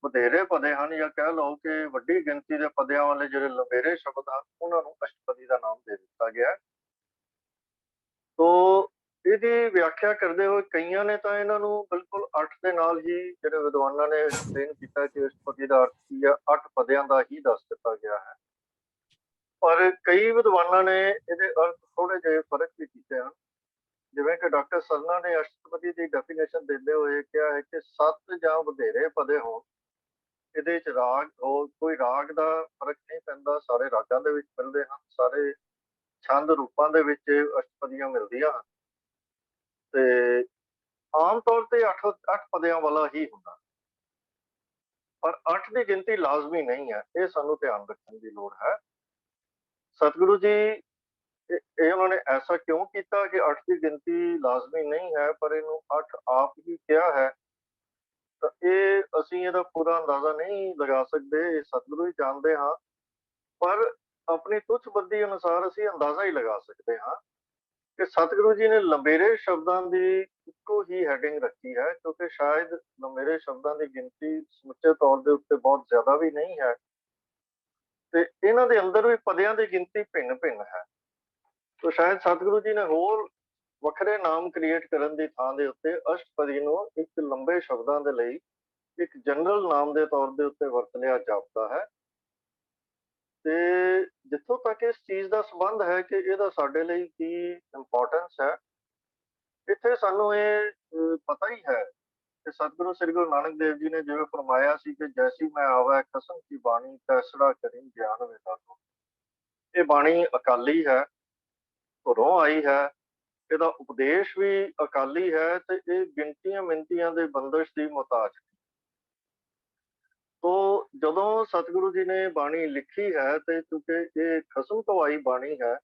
ਵਧੇਰੇ ਪਦੇ ਹਨ, ਜਾਂ ਕਹਿ ਲਓ ਕਿ ਵੱਡੀ ਗਿਣਤੀ ਦੇ ਪਦਿਆਂ ਵਾਲੇ ਜਿਹੜੇ ਲੰਬੇਰੇ ਸ਼ਬਦ ਹਨ ਉਹਨਾਂ ਨੂੰ ਅਸ਼ਟਪਦੀ ਦਾ ਨਾਮ ਦੇ ਦਿੱਤਾ ਗਿਆ। ਤੋ ਇਹਦੀ ਵਿਆਖਿਆ ਕਰਦੇ ਹੋਏ ਕਈਆਂ ਨੇ ਤਾਂ ਇਹਨਾਂ ਨੂੰ ਬਿਲਕੁਲ 8 ਦੇ ਨਾਲ ਹੀ, ਜਿਹੜੇ ਵਿਦਵਾਨਾਂ ਨੇ ਐਕਸਪਲੇਨ ਕੀਤਾ ਕਿ ਅਸ਼ਟਪਦੀ ਦਾ ਅਰਥ ਕੀ ਹੈ, 8 ਪਦਿਆਂ ਦਾ ਹੀ ਦੱਸ ਦਿੱਤਾ ਗਿਆ ਹੈ। ਪਰ ਕਈ ਵਿਦਵਾਨਾਂ ਨੇ ਇਹਦੇ ਅਰਥ ਥੋੜੇ ਜਿਹੇ ਫਰਕ ਵੀ ਕੀਤੇ ਹਨ। ਜਿਵੇਂ ਕਿ ਡਾਕਟਰ ਸਰਨਾ ਨੇ ਅਸ਼ਟਪਦੀ ਦੀ ਡੈਫੀਨੇਸ਼ਨ ਦਿੰਦੇ ਹੋਏ ਕਿਹਾ ਹੈ ਕਿ 7 ਜਾਂ ਵਧੇਰੇ ਪਦੇ ਹੋਣ, ਇਹਦੇ ਚ ਰਾਗ ਹੋ, ਕੋਈ ਰਾਗ ਦਾ ਫਰਕ ਨਹੀਂ ਪੈਂਦਾ, ਸਾਰੇ ਰਾਗਾਂ ਦੇ ਵਿੱਚ ਮਿਲਦੇ ਹਨ, ਸਾਰੇ ਛੰਦ ਰੂਪਾਂ ਦੇ ਵਿੱਚ ਅਸ਼ਟਪਦੀਆਂ ਮਿਲਦੀਆਂ ਹਨ, ਤੇ ਆਮ ਤੌਰ ਤੇ 8 ਪਦਿਆਂ ਵਾਲਾ ਹੀ ਹੁੰਦਾ। ਪਰ 8 ਦੀ ਗਿਣਤੀ ਲਾਜ਼ਮੀ ਨਹੀਂ ਹੈ, ਇਹ ਸਾਨੂੰ ਧਿਆਨ ਰੱਖਣ ਦੀ ਲੋੜ ਹੈ। ਸਤਿਗੁਰੂ ਜੀ ਇਹ ਉਹਨਾਂ ਨੇ ਐਸਾ ਕਿਉਂ ਕੀਤਾ ਕਿ 8 ਦੀ ਗਿਣਤੀ ਲਾਜ਼ਮੀ ਨਹੀਂ ਹੈ, ਪਰ ਇਹਨੂੰ 8 ਆਪ ਹੀ ਕਿਹਾ ਹੈ, ਤਾਂ ਇਹ ਅਸੀਂ ਇਹਦਾ ਪੂਰਾ ਅੰਦਾਜ਼ਾ ਨਹੀਂ ਲਗਾ ਸਕਦੇ, ਇਹ ਸਤਿਗੁਰੂ ਹੀ ਜਾਣਦੇ ਹਾਂ। ਪਰ ਆਪਣੀ ਤੁੱਛ ਬੱਦੀ ਅਨੁਸਾਰ ਅਸੀਂ ਅੰਦਾਜ਼ਾ ਹੀ ਲਗਾ ਸਕਦੇ ਹਾਂ ਕਿ ਸਤਿਗੁਰੂ ਜੀ ਨੇ ਲੰਬੇਰੇ ਸ਼ਬਦਾਂ ਦੀ ਇੱਕੋ ਹੀ ਹੈਡਿੰਗ ਰੱਖੀ ਹੈ, ਕਿਉਂਕਿ ਸ਼ਾਇਦ ਲੰਬੇਰੇ ਸ਼ਬਦਾਂ ਦੀ ਗਿਣਤੀ ਸਮੁੱਚੇ ਤੌਰ ਦੇ ਉੱਤੇ ਬਹੁਤ ਜ਼ਿਆਦਾ ਵੀ ਨਹੀਂ ਹੈ, ਤੇ ਇਹਨਾਂ ਦੇ ਅੰਦਰ ਵੀ ਪਦਿਆਂ ਦੀ ਗਿਣਤੀ ਭਿੰਨ ਹੈ। ਤਾਂ ਸ਼ਾਇਦ ਸਤਿਗੁਰੂ ਜੀ ਨੇ ਹੋਰ ਵੱਖਰੇ ਨਾਮ ਕ੍ਰੀਏਟ ਕਰਨ ਦੀ ਥਾਂ ਦੇ ਉੱਤੇ ਅਸ਼ਟਪਦੀ ਨੂੰ ਇੱਕ ਲੰਬੇ ਸ਼ਬਦਾਂ ਦੇ ਲਈ ਇੱਕ ਜਨਰਲ ਨਾਮ ਦੇ ਤੌਰ ਦੇ ਉੱਤੇ ਵਰਤ ਲਿਆ ਜਾਪਦਾ ਹੈ। ਤੇ ਜਿੱਥੋਂ ਤੱਕ ਇਸ ਚੀਜ਼ ਦਾ ਸੰਬੰਧ ਹੈ ਕਿ ਇਹਦਾ ਸਾਡੇ ਲਈ ਕੀ ਇੰਪੋਰਟੈਂਸ ਹੈ, ਇੱਥੇ ਸਾਨੂੰ ਇਹ ਪਤਾ ਹੀ ਹੈ ਕਿ ਸਤਿਗੁਰੂ ਸ੍ਰੀ ਗੁਰੂ ਨਾਨਕ ਦੇਵ ਜੀ ਨੇ ਜਿਵੇਂ ਫਰਮਾਇਆ ਸੀ ਕਿ ਜੈਸੀ ਮੈਂ ਆਵੈ ਕਸਮ ਕੀ ਬਾਣੀ ਤੈਸੜਾ ਕਰੀ ਗਿਆਨ ਵੇਦਾਂ। ਇਹ ਬਾਣੀ ਅਕਾਲੀ ਹੈ, ਘਰੋਂ ਆਈ ਹੈ, ਇਹਦਾ ਉਪਦੇਸ਼ ਵੀ ਅਕਾਲੀ ਹੈ ਤੇ ਇਹ ਗਿਣਤੀਆਂ ਮਿੰਤੀਆਂ ਦੇ ਬੰਦਸ਼ ਦੀ ਮੁਹਤਾਜ। ਤੋ ਜਦੋਂ ਸਤਿਗੁਰੂ ਜੀ ਨੇ ਬਾਣੀ ਲਿਖੀ ਹੈ ਤੇ ਕਿਉਂਕਿ ਇਹ ਖਸਮ ਤੋਂ ਆਈ ਬਾਣੀ ਹੈ,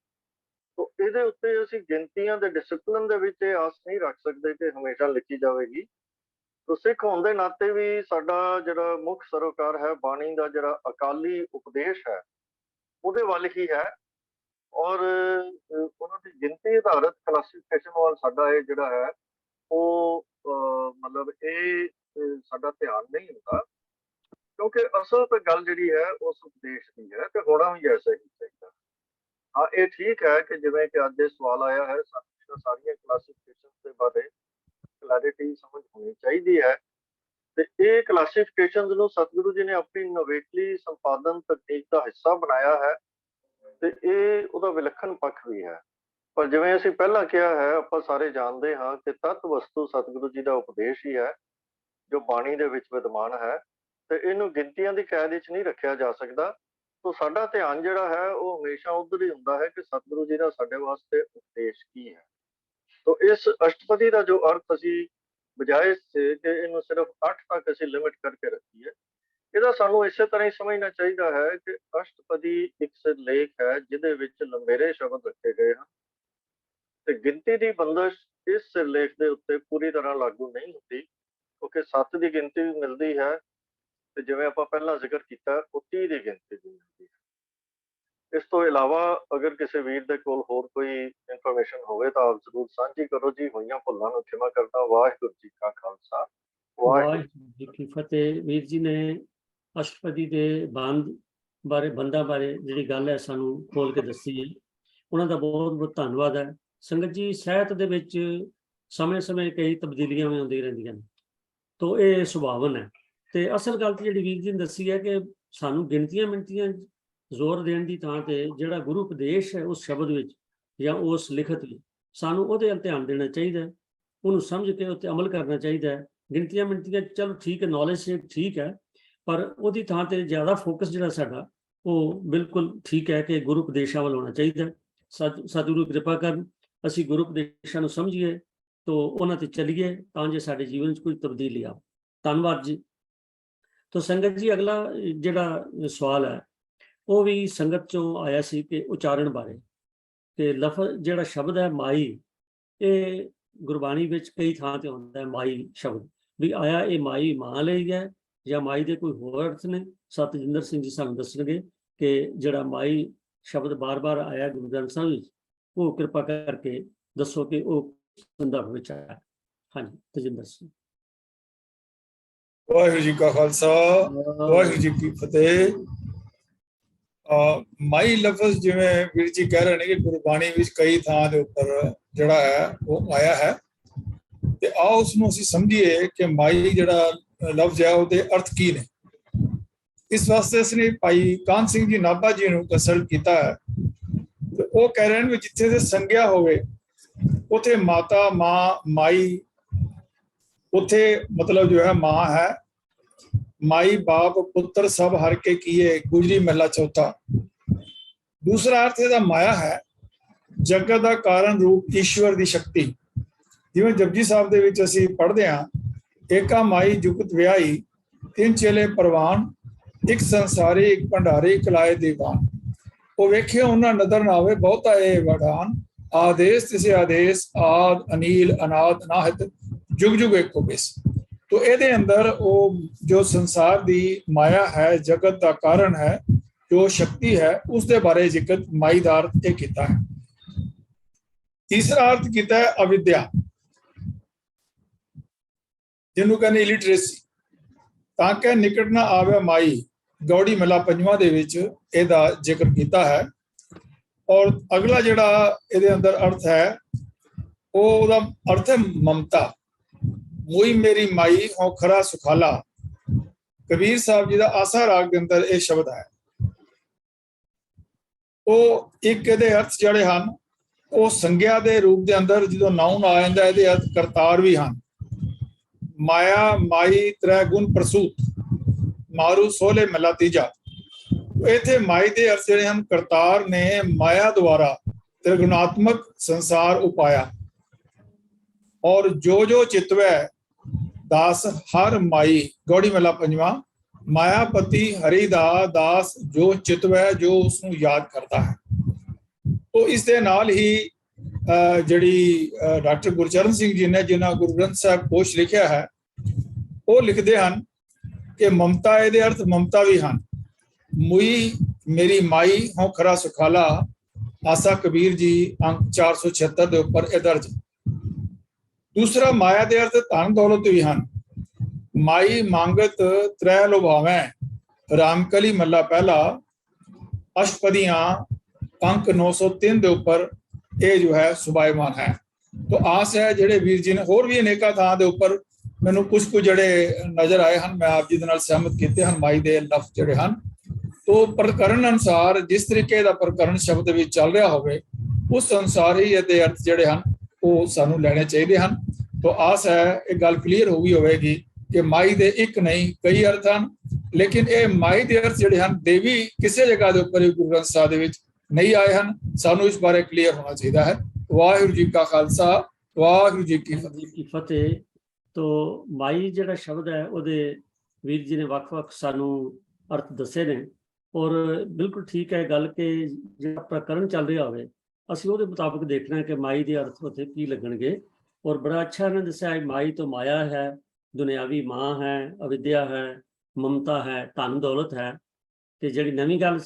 ਤੋ ਇਹਦੇ ਉੱਤੇ ਅਸੀਂ ਗਿਣਤੀਆਂ ਦੇ ਡਿਸਪਲਿਨ ਦੇ ਵਿੱਚ ਇਹ ਆਸ ਨਹੀਂ ਰੱਖ ਸਕਦੇ ਕਿ ਹਮੇਸ਼ਾ ਲਿਖੀ ਜਾਵੇਗੀ। ਤੋ ਸਿੱਖ ਹੋਣ ਦੇ ਨਾਤੇ ਵੀ ਸਾਡਾ ਜਿਹੜਾ ਮੁੱਖ ਸਰੋਕਾਰ ਹੈ ਬਾਣੀ ਦਾ ਜਿਹੜਾ ਅਕਾਲੀ ਉਪਦੇਸ਼ ਹੈ ਉਹਦੇ ਵੱਲ ਹੀ ਹੈ, ਔਰ ਉਹਨਾਂ ਦੀ ਗਿਣਤੀ ਆਧਾਰਿਤ ਕਲਾਸੀਫਿਕੇਸ਼ਨ ਵੱਲ ਸਾਡਾ ਇਹ ਜਿਹੜਾ ਹੈ ਉਹ ਮਤਲਬ ਇਹ ਸਾਡਾ ਧਿਆਨ ਨਹੀਂ ਹੁੰਦਾ, ਕਿਉਂਕਿ ਅਸਲ ਤਾਂ ਗੱਲ ਜਿਹੜੀ ਹੈ ਉਸ ਉਪਦੇਸ਼ ਦੀ ਹੈ ਤੇ ਹੋਣਾ ਵੀ ਐਸਾ ਹੀ ਚਾਹੀਦਾ। ਹਾਂ, ਇਹ ਠੀਕ ਹੈ ਕਿ ਜਿਵੇਂ ਕਿ ਅੱਜ ਇਹ ਸਵਾਲ ਆਇਆ ਹੈ, ਸਾਨੂੰ ਸਾਰੀਆਂ ਕਲਾਸੀਫਿਕੇਸ਼ਨ ਦੇ ਬਾਰੇ ਕਲੈਰਿਟੀ ਸਮਝ ਹੋਣੀ ਚਾਹੀਦੀ ਹੈ ਤੇ ਇਹ ਕਲਾਸੀਫਿਕੇਸ਼ਨ ਨੂੰ ਸਤਿਗੁਰੂ ਜੀ ਨੇ ਆਪਣੀ ਨਵੇਕਲੀ ਸੰਪਾਦਨ ਤਕਨੀਕ ਦਾ ਹਿੱਸਾ ਬਣਾਇਆ ਹੈ ਤੇ ਇਹ ਉਹਦਾ ਵਿਲੱਖਣ ਪੱਖ ਵੀ ਹੈ। ਪਰ ਜਿਵੇਂ ਅਸੀਂ ਪਹਿਲਾਂ ਕਿਹਾ ਹੈ, ਆਪਾਂ ਸਾਰੇ ਜਾਣਦੇ ਹਾਂ ਕਿ ਤੱਤ ਵਸਤੂ ਸਤਿਗੁਰੂ ਜੀ ਦਾ ਉਪਦੇਸ਼ ਹੀ ਹੈ ਜੋ ਬਾਣੀ ਦੇ ਵਿੱਚ ਵਿਦਮਾਨ ਹੈ ਤੇ ਇਹਨੂੰ ਗਿਣਤੀਆਂ ਦੀ ਕੈਦ ਵਿੱਚ ਨਹੀਂ ਰੱਖਿਆ ਜਾ ਸਕਦਾ। ਤੋ ਸਾਡਾ ਧਿਆਨ ਜਿਹੜਾ ਹੈ ਉਹ ਹਮੇਸ਼ਾ ਉਧਰ ਹੀ ਹੁੰਦਾ ਹੈ ਕਿ ਸਤਿਗੁਰੂ ਜੀ ਦਾ ਸਾਡੇ ਵਾਸਤੇ ਉਪਦੇਸ਼ ਕੀ ਹੈ। ਤੋ ਇਸ ਅਸ਼ਟਪਦੀ ਦਾ ਜੋ ਅਰਥ ਅਸੀਂ ਬਜਾਏ ਸੇ ਕਿ ਇਹਨੂੰ ਸਿਰਫ 8 ਤੱਕ ਅਸੀਂ ਲਿਮਿਟ ਕਰਕੇ ਰੱਖੀਏ, ਇਹਦਾ ਸਾਨੂੰ ਇਸੇ ਤਰ੍ਹਾਂ ਹੀ ਸਮਝਣਾ ਚਾਹੀਦਾ ਹੈ ਕਿ ਅਸ਼ਟਪਦੀ ਇੱਕ ਸਿਰਲੇਖ ਹੈ ਜਿਹਦੇ ਵਿੱਚ ਲੰਬੇਰੇ ਸ਼ਬਦ ਰੱਖੇ ਗਏ ਹਨ ਤੇ ਗਿਣਤੀ ਦੀ ਬੰਦਸ਼ ਇਸ ਸਿਰਲੇਖ ਦੇ ਉੱਤੇ ਪੂਰੀ ਤਰ੍ਹਾਂ ਲਾਗੂ ਨਹੀਂ ਹੁੰਦੀ, ਕਿਉਂਕਿ 7 ਦੀ ਗਿਣਤੀ ਵੀ ਮਿਲਦੀ ਹੈ ਤੇ ਜਿਵੇਂ ਆਪਾਂ ਪਹਿਲਾਂ ਜ਼ਿਕਰ ਕੀਤਾ ਉਹ 30 ਦੀ ਗਿਣਤੀ ਵੀ ਮਿਲਦੀ ਹੈ। ਇਸ ਤੋਂ ਇਲਾਵਾ ਅਗਰ ਕਿਸੇ ਵੀਰ ਦੇ ਕੋਲ ਹੋਰ ਕੋਈ ਇਨਫੋਰਮੇਸ਼ਨ ਹੋਵੇ ਤਾਂ ਆਪ ਜ਼ਰੂਰ ਸਾਂਝੀ ਕਰੋ ਜੀ। ਹੋਈਆਂ ਭੁੱਲਾਂ ਨੂੰ ਖਿਮਾ ਕਰਦਾ। ਵਾਹਿਗੁਰੂ ਜੀ ਕਾ ਖਾਲਸਾ, ਵਾਹਿਗੁਰੂ ਜੀ ਕੀ ਫਤਿਹ। ਵੀਰ ਜੀ ਨੇ ਅਸ਼ਟਪਦੀ ਦੇ ਬੰਦ ਬਾਰੇ, ਬੰਦਾਂ ਬਾਰੇ ਜਿਹੜੀ ਗੱਲ ਹੈ ਸਾਨੂੰ ਖੋਲ ਕੇ ਦੱਸੀ ਹੈ, ਉਹਨਾਂ ਦਾ ਬਹੁਤ ਬਹੁਤ ਧੰਨਵਾਦ ਹੈ। ਸੰਗਤ ਜੀ, ਸਾਹਿਤ ਦੇ ਵਿੱਚ ਸਮੇਂ-ਸਮੇਂ ਕਈ ਤਬਦੀਲੀਆਂ ਵੀ ਆਉਂਦੀਆਂ ਰਹਿੰਦੀਆਂ ਨੇ, ਤੋ ਇਹ ਸੁਭਾਵਨ ਹੈ। ਤੇ ਅਸਲ ਗੱਲ ਤੇ ਜਿਹੜੀ ਵੀਰ ਜੀ ਨੇ ਦੱਸੀ ਹੈ ਕਿ ਸਾਨੂੰ ਗਿਣਤੀਆਂ ਮਿੰਟੀਆਂ ਜ਼ੋਰ ਦੇਣ ਦੀ ਥਾਂ ਤੇ ਜਿਹੜਾ ਗੁਰੂ ਉਪਦੇਸ਼ ਹੈ ਉਸ ਸ਼ਬਦ ਵਿੱਚ ਜਾਂ ਉਸ ਲਿਖਤ ਵਿੱਚ ਸਾਨੂੰ ਉਹਦੇ ਵੱਲ ਧਿਆਨ ਦੇਣਾ ਚਾਹੀਦਾ, ਉਹਨੂੰ ਸਮਝ ਕੇ ਉੱਤੇ ਅਮਲ ਕਰਨਾ ਚਾਹੀਦਾ ਹੈ। ਗਿਣਤੀਆਂ ਮਿੰਟੀਆਂ ਚਲੋ ਠੀਕ ਹੈ, ਨੌਲੇਜ ਠੀਕ ਹੈ, ਪਰ ਉਹਦੀ ਥਾਂ ਤੇ ਜ਼ਿਆਦਾ ਫੋਕਸ ਜਿਹੜਾ ਸਾਡਾ ਉਹ ਬਿਲਕੁਲ ਠੀਕ ਹੈ ਕਿ ਗੁਰੂ ਉਪਦੇਸ਼ਾਂ ਵੱਲ ਹੋਣਾ ਚਾਹੀਦਾ। ਸਤਿਗੁਰੂ ਕਿਰਪਾ ਕਰਨ, ਅਸੀਂ ਗੁਰੂ ਉਪਦੇਸ਼ਾਂ ਨੂੰ ਸਮਝੀਏ ਤੋ ਉਹਨਾਂ ਤੇ ਚੱਲੀਏ ਤਾਂ ਜੇ ਸਾਡੇ ਜੀਵਨ 'ਚ ਕੋਈ ਤਬਦੀਲੀ ਆਵੇ। ਧੰਨਵਾਦ ਜੀ। ਤੋ ਸੰਗਤ ਜੀ, ਅਗਲਾ ਜਿਹੜਾ ਸਵਾਲ ਹੈ ਉਹ ਵੀ ਸੰਗਤ ਚੋਂ ਆਇਆ ਸੀ ਕਿ ਉਚਾਰਨ ਬਾਰੇ, ਕਿ ਲਫ਼ਜ਼ ਜਿਹੜਾ ਸ਼ਬਦ ਹੈ ਮਾਈ, ਇਹ ਗੁਰਬਾਣੀ ਵਿੱਚ ਕਈ ਥਾਂ ਤੇ ਹੁੰਦਾ ਹੈ ਮਾਈ ਸ਼ਬਦ, ਵੀ ਆਇਆ ਇਹ ਮਾਈ ਮਾਂ ਲਈ ਹੈ ਜਾਂ ਮਾਈ ਦੇ ਕੋਈ ਹੋਰ ਅਰਥ ਨੇ। ਸਤਜਿੰਦਰ ਸਿੰਘ ਜੀ ਸਾਨੂੰ ਦੱਸਣਗੇ ਕਿ ਜਿਹੜਾ ਮਾਈ ਸ਼ਬਦ ਬਾਰ-ਬਾਰ ਆਇਆ ਗੁਰੂ ਗ੍ਰੰਥ ਸਾਹਿਬ ਵਿੱਚ, ਉਹ ਕਿਰਪਾ ਕਰਕੇ ਦੱਸੋ ਕਿ ਉਹ ਸੰਦਰਭ ਵਿੱਚ ਆਇਆ। ਹਾਂਜੀ, ਤਜਿੰਦਰ ਸਿੰਘ। ਵਾਹਿਗੁਰੂ ਜੀ ਕਾ ਖਾਲਸਾ, ਵਾਹਿਗੁਰੂ ਜੀ ਕੀ ਫਤਿਹ। ਮਾਈ ਲਫ਼ਜ਼ ਜਿਵੇਂ ਵੀਰ ਜੀ ਕਹਿ ਰਹੇ ਨੇ ਕਿ ਗੁਰਬਾਣੀ ਵਿੱਚ ਕਈ ਥਾਂ ਦੇ ਉੱਪਰ ਜਿਹੜਾ ਹੈ ਉਹ ਆਇਆ ਹੈ, ਤੇ ਆਓ ਉਸ ਨੂੰ ਅਸੀਂ ਸਮਝੀਏ ਕਿ ਮਾਈ ਜਿਹੜਾ ਲਫ਼ਜ਼ ਹੈ ਉਹਦੇ ਅਰਥ ਕੀ ਨੇ। ਇਸ ਵਾਸਤੇ ਅਸੀਂ ਭਾਈ ਕਾਹਨ ਸਿੰਘ ਜੀ ਨਾਭਾ ਜੀ ਨੂੰ ਕੰਸਲਟ ਕੀਤਾ ਹੈ ਤੇ ਉਹ ਕਹਿ ਰਹੇ ਨੇ ਵੀ ਜਿੱਥੇ ਤੇ ਸੰਗਿਆ ਹੋਵੇ ਉੱਥੇ ਮਾਤਾ, ਮਾਂ, ਮਾਈ, ਉੱਥੇ ਮਤਲਬ ਜੋ ਹੈ ਮਾਂ ਹੈ। ਮਾਈ ਬਾਪ ਪੁੱਤਰ ਸਭ ਹਰ ਕੇ ਕੀਏ, ਗੁਜਰੀ ਮਹਲਾ ਚੌਥਾ। ਦੂਸਰਾ ਅਰਥ ਇਹਦਾ ਮਾਇਆ ਹੈ, ਜਗਤ ਦਾ ਕਾਰਨ ਰੂਪ ਈਸ਼ਵਰ ਦੀ ਸ਼ਕਤੀ। ਜਿਵੇਂ ਜਪਜੀ ਸਾਹਿਬ ਦੇ ਵਿੱਚ ਅਸੀਂ ਪੜ੍ਹਦੇ ਹਾਂ, ਏਕਾ ਮਾਈ ਜੁਗਤ ਵਿਆਹੀ, ਤਿੰਨ ਚੇਲੇ ਪ੍ਰਵਾਨ, ਇੱਕ ਸੰਸਾਰੀ ਇੱਕ ਭੰਡਾਰੀ ਕਲਾਏ ਦੀਵਾਨ। ਉਹ ਵੇਖਿਆ ਉਹਨਾਂ ਨਦਰ ਨਾ ਆਵੇ ਬਹੁਤਾ ਇਹ ਵਡਾਨ, ਆਦੇਸ਼ ਤਿਸੇ ਆਦੇਸ਼ ਆਦ ਅਨੀਲ ਅਨਾਦ ਨਾਹਿਤ जुग जुग एक को बेस। तो ਇਹਦੇ ਅੰਦਰ ਉਹ ਜੋ ਸੰਸਾਰ ਦੀ ਮਾਇਆ ਹੈ, ਜਗਤ ਦਾ ਕਾਰਨ ਹੈ, ਜੋ ਸ਼ਕਤੀ ਹੈ, ਉਸ ਦੇ ਬਾਰੇ ਜ਼ਿਕਰ ਮਾਈ ਦਾ ਅਰਥ ਇਹ ਕੀਤਾ ਹੈ। ਤੀਸਰਾ ਅਰਥ ਕੀਤਾ ਹੈ ਅਵਿਦਿਆ, ਜਿਹਨੂੰ ਕਹਿੰਦੇ ਇਲਿਟਰੇਸੀ। ਤਾਂ ਕਿ ਨਿਕਟ ਨਾ ਆਵੇ ਮਾਈ, ਗੌੜੀ ਮਹਲਾ ਪੰਜਵਾਂ ਦੇ ਵਿੱਚ ਇਹਦਾ ਜ਼ਿਕਰ ਕੀਤਾ ਹੈ। ਔਰ ਅਗਲਾ ਜਿਹੜਾ ਇਹਦੇ ਅੰਦਰ ਅਰਥ ਹੈ ਉਹਦਾ ਅਰਥ ਹੈ ਮਮਤਾ। ਮੋਈ ਮੇਰੀ ਮਾਈ ਹੋ ਖਰਾ ਸੁਖਾਲਾ, ਕਬੀਰ ਸਾਹਿਬ ਜੀ ਦਾ ਆਸਾ ਰਾਗ ਦੇ ਅੰਦਰ ਇਹ ਸ਼ਬਦ ਹੈ। ਉਹ ਇੱਕ ਇਹਦੇ ਅਰਥ ਜਿਹੜੇ ਹਨ ਉਹ ਸੰਗਿਆ ਦੇ ਰੂਪ ਦੇ ਅੰਦਰ ਜਦੋਂ ਨਾਉਨ ਆ ਜਾਂਦਾ ਇਹਦੇ ਅਰਥ ਕਰਤਾਰ ਵੀ ਹਨ। ਮਾਇਆ ਮਾਈ ਤ੍ਰੈ ਗੁਣ ਪ੍ਰਸੂਤ, ਮਾਰੂ ਸੋਲੇ ਮਹਲਾ ਤੀਜਾ। ਇੱਥੇ ਮਾਈ ਦੇ ਅਰਥ ਜਿਹੜੇ ਹਨ ਕਰਤਾਰ ਨੇ ਮਾਇਆ ਦੁਆਰਾ त्रिगुणात्मक संसार उपाया, और जो जो चितवै दास हर माई, गौड़ी महला पंजवा। मायापति हरि दा दास जो चितवै, जो उसनू याद करता है। तो इस दे नाल ही जिहड़ी डॉक्टर गुरचरण सिंह जी ने जिन्हां गुरु ग्रंथ साहिब कोश लिखिया है वो लिखदे हन कि ममता इहदे अर्थ ममता भी हन। मुई मेरी माई हों खरा सुखाला, आसा कबीर जी अंक 476 ਦੇ ਉੱਪਰ ਇਹ ਦਰਜ। ਦੂਸਰਾ ਮਾਇਆ ਦੇ ਅਰਥ ਧਨ ਦੌਲਤ ਵੀ ਹਨ। ਮਾਈ ਮੰਗਤ ਤ੍ਰੈ ਲੋਭਾਵੇਂ, ਰਾਮਕਲੀ ਮੱਲਾ ਪਹਿਲਾ ਅਸ਼ਟਪਦੀਆਂ ਅੰਕ 903 ਦੇ ਉੱਪਰ ਇਹ ਜੋ ਹੈ ਸੁਭਾਇਮਾਨ ਹੈ। तो आस है ਜਿਹੜੇ ਵੀਰ ਜੀ ਨੇ ਹੋਰ ਵੀ ਅਨੇਕਾਂ ਥਾਂ ਦੇ ਉੱਪਰ ਮੈਨੂੰ ਕੁਝ ਜਿਹੜੇ ਨਜ਼ਰ ਆਏ ਹਨ ਮੈਂ ਆਪ ਜੀ ਦੇ ਨਾਲ ਸਹਿਮਤ ਕੀਤੇ ਹਨ। ਮਾਈ ਦੇ ਲਫ਼ਜ਼ ਜਿਹੜੇ ਹਨ तो प्रकरण अनुसार जिस तरीके का प्रकरण शब्द भी चल रहा होवे उस अनुसार ही ये अर्थ जिहड़े हन वो सानू लेने चाहिए हन। तो आस है ये गल क्लीयर हो गई होवेगी कि माई दे एक नहीं कई अर्थ हैं, लेकिन ये माई दे अर्थ जिहड़े हन देवी किसी जगह के उपर गुरु ग्रंथ साहिब दे विच नहीं आए हैं। सानू इस बारे क्लीयर होना चाहिए है। वाहिगुरू जी का खालसा वाहिगुरू जी की फतेह। तो माई जिहड़ा शब्द है उहदे वीर जी ने वख-वख सानू अर्थ दसे ने, और बिल्कुल ठीक है गल कि जो प्रकरण चल रहा होवे असीं उहदे मुताबिक देखना है कि माई के अर्थ उत्थे की लगणगे। और बड़ा अच्छा इन्होंने दस्सिया माई तो माया है, दुनियावी माँ है, अविद्या है, ममता है, धन दौलत है। तो जिहड़ी नवीं गल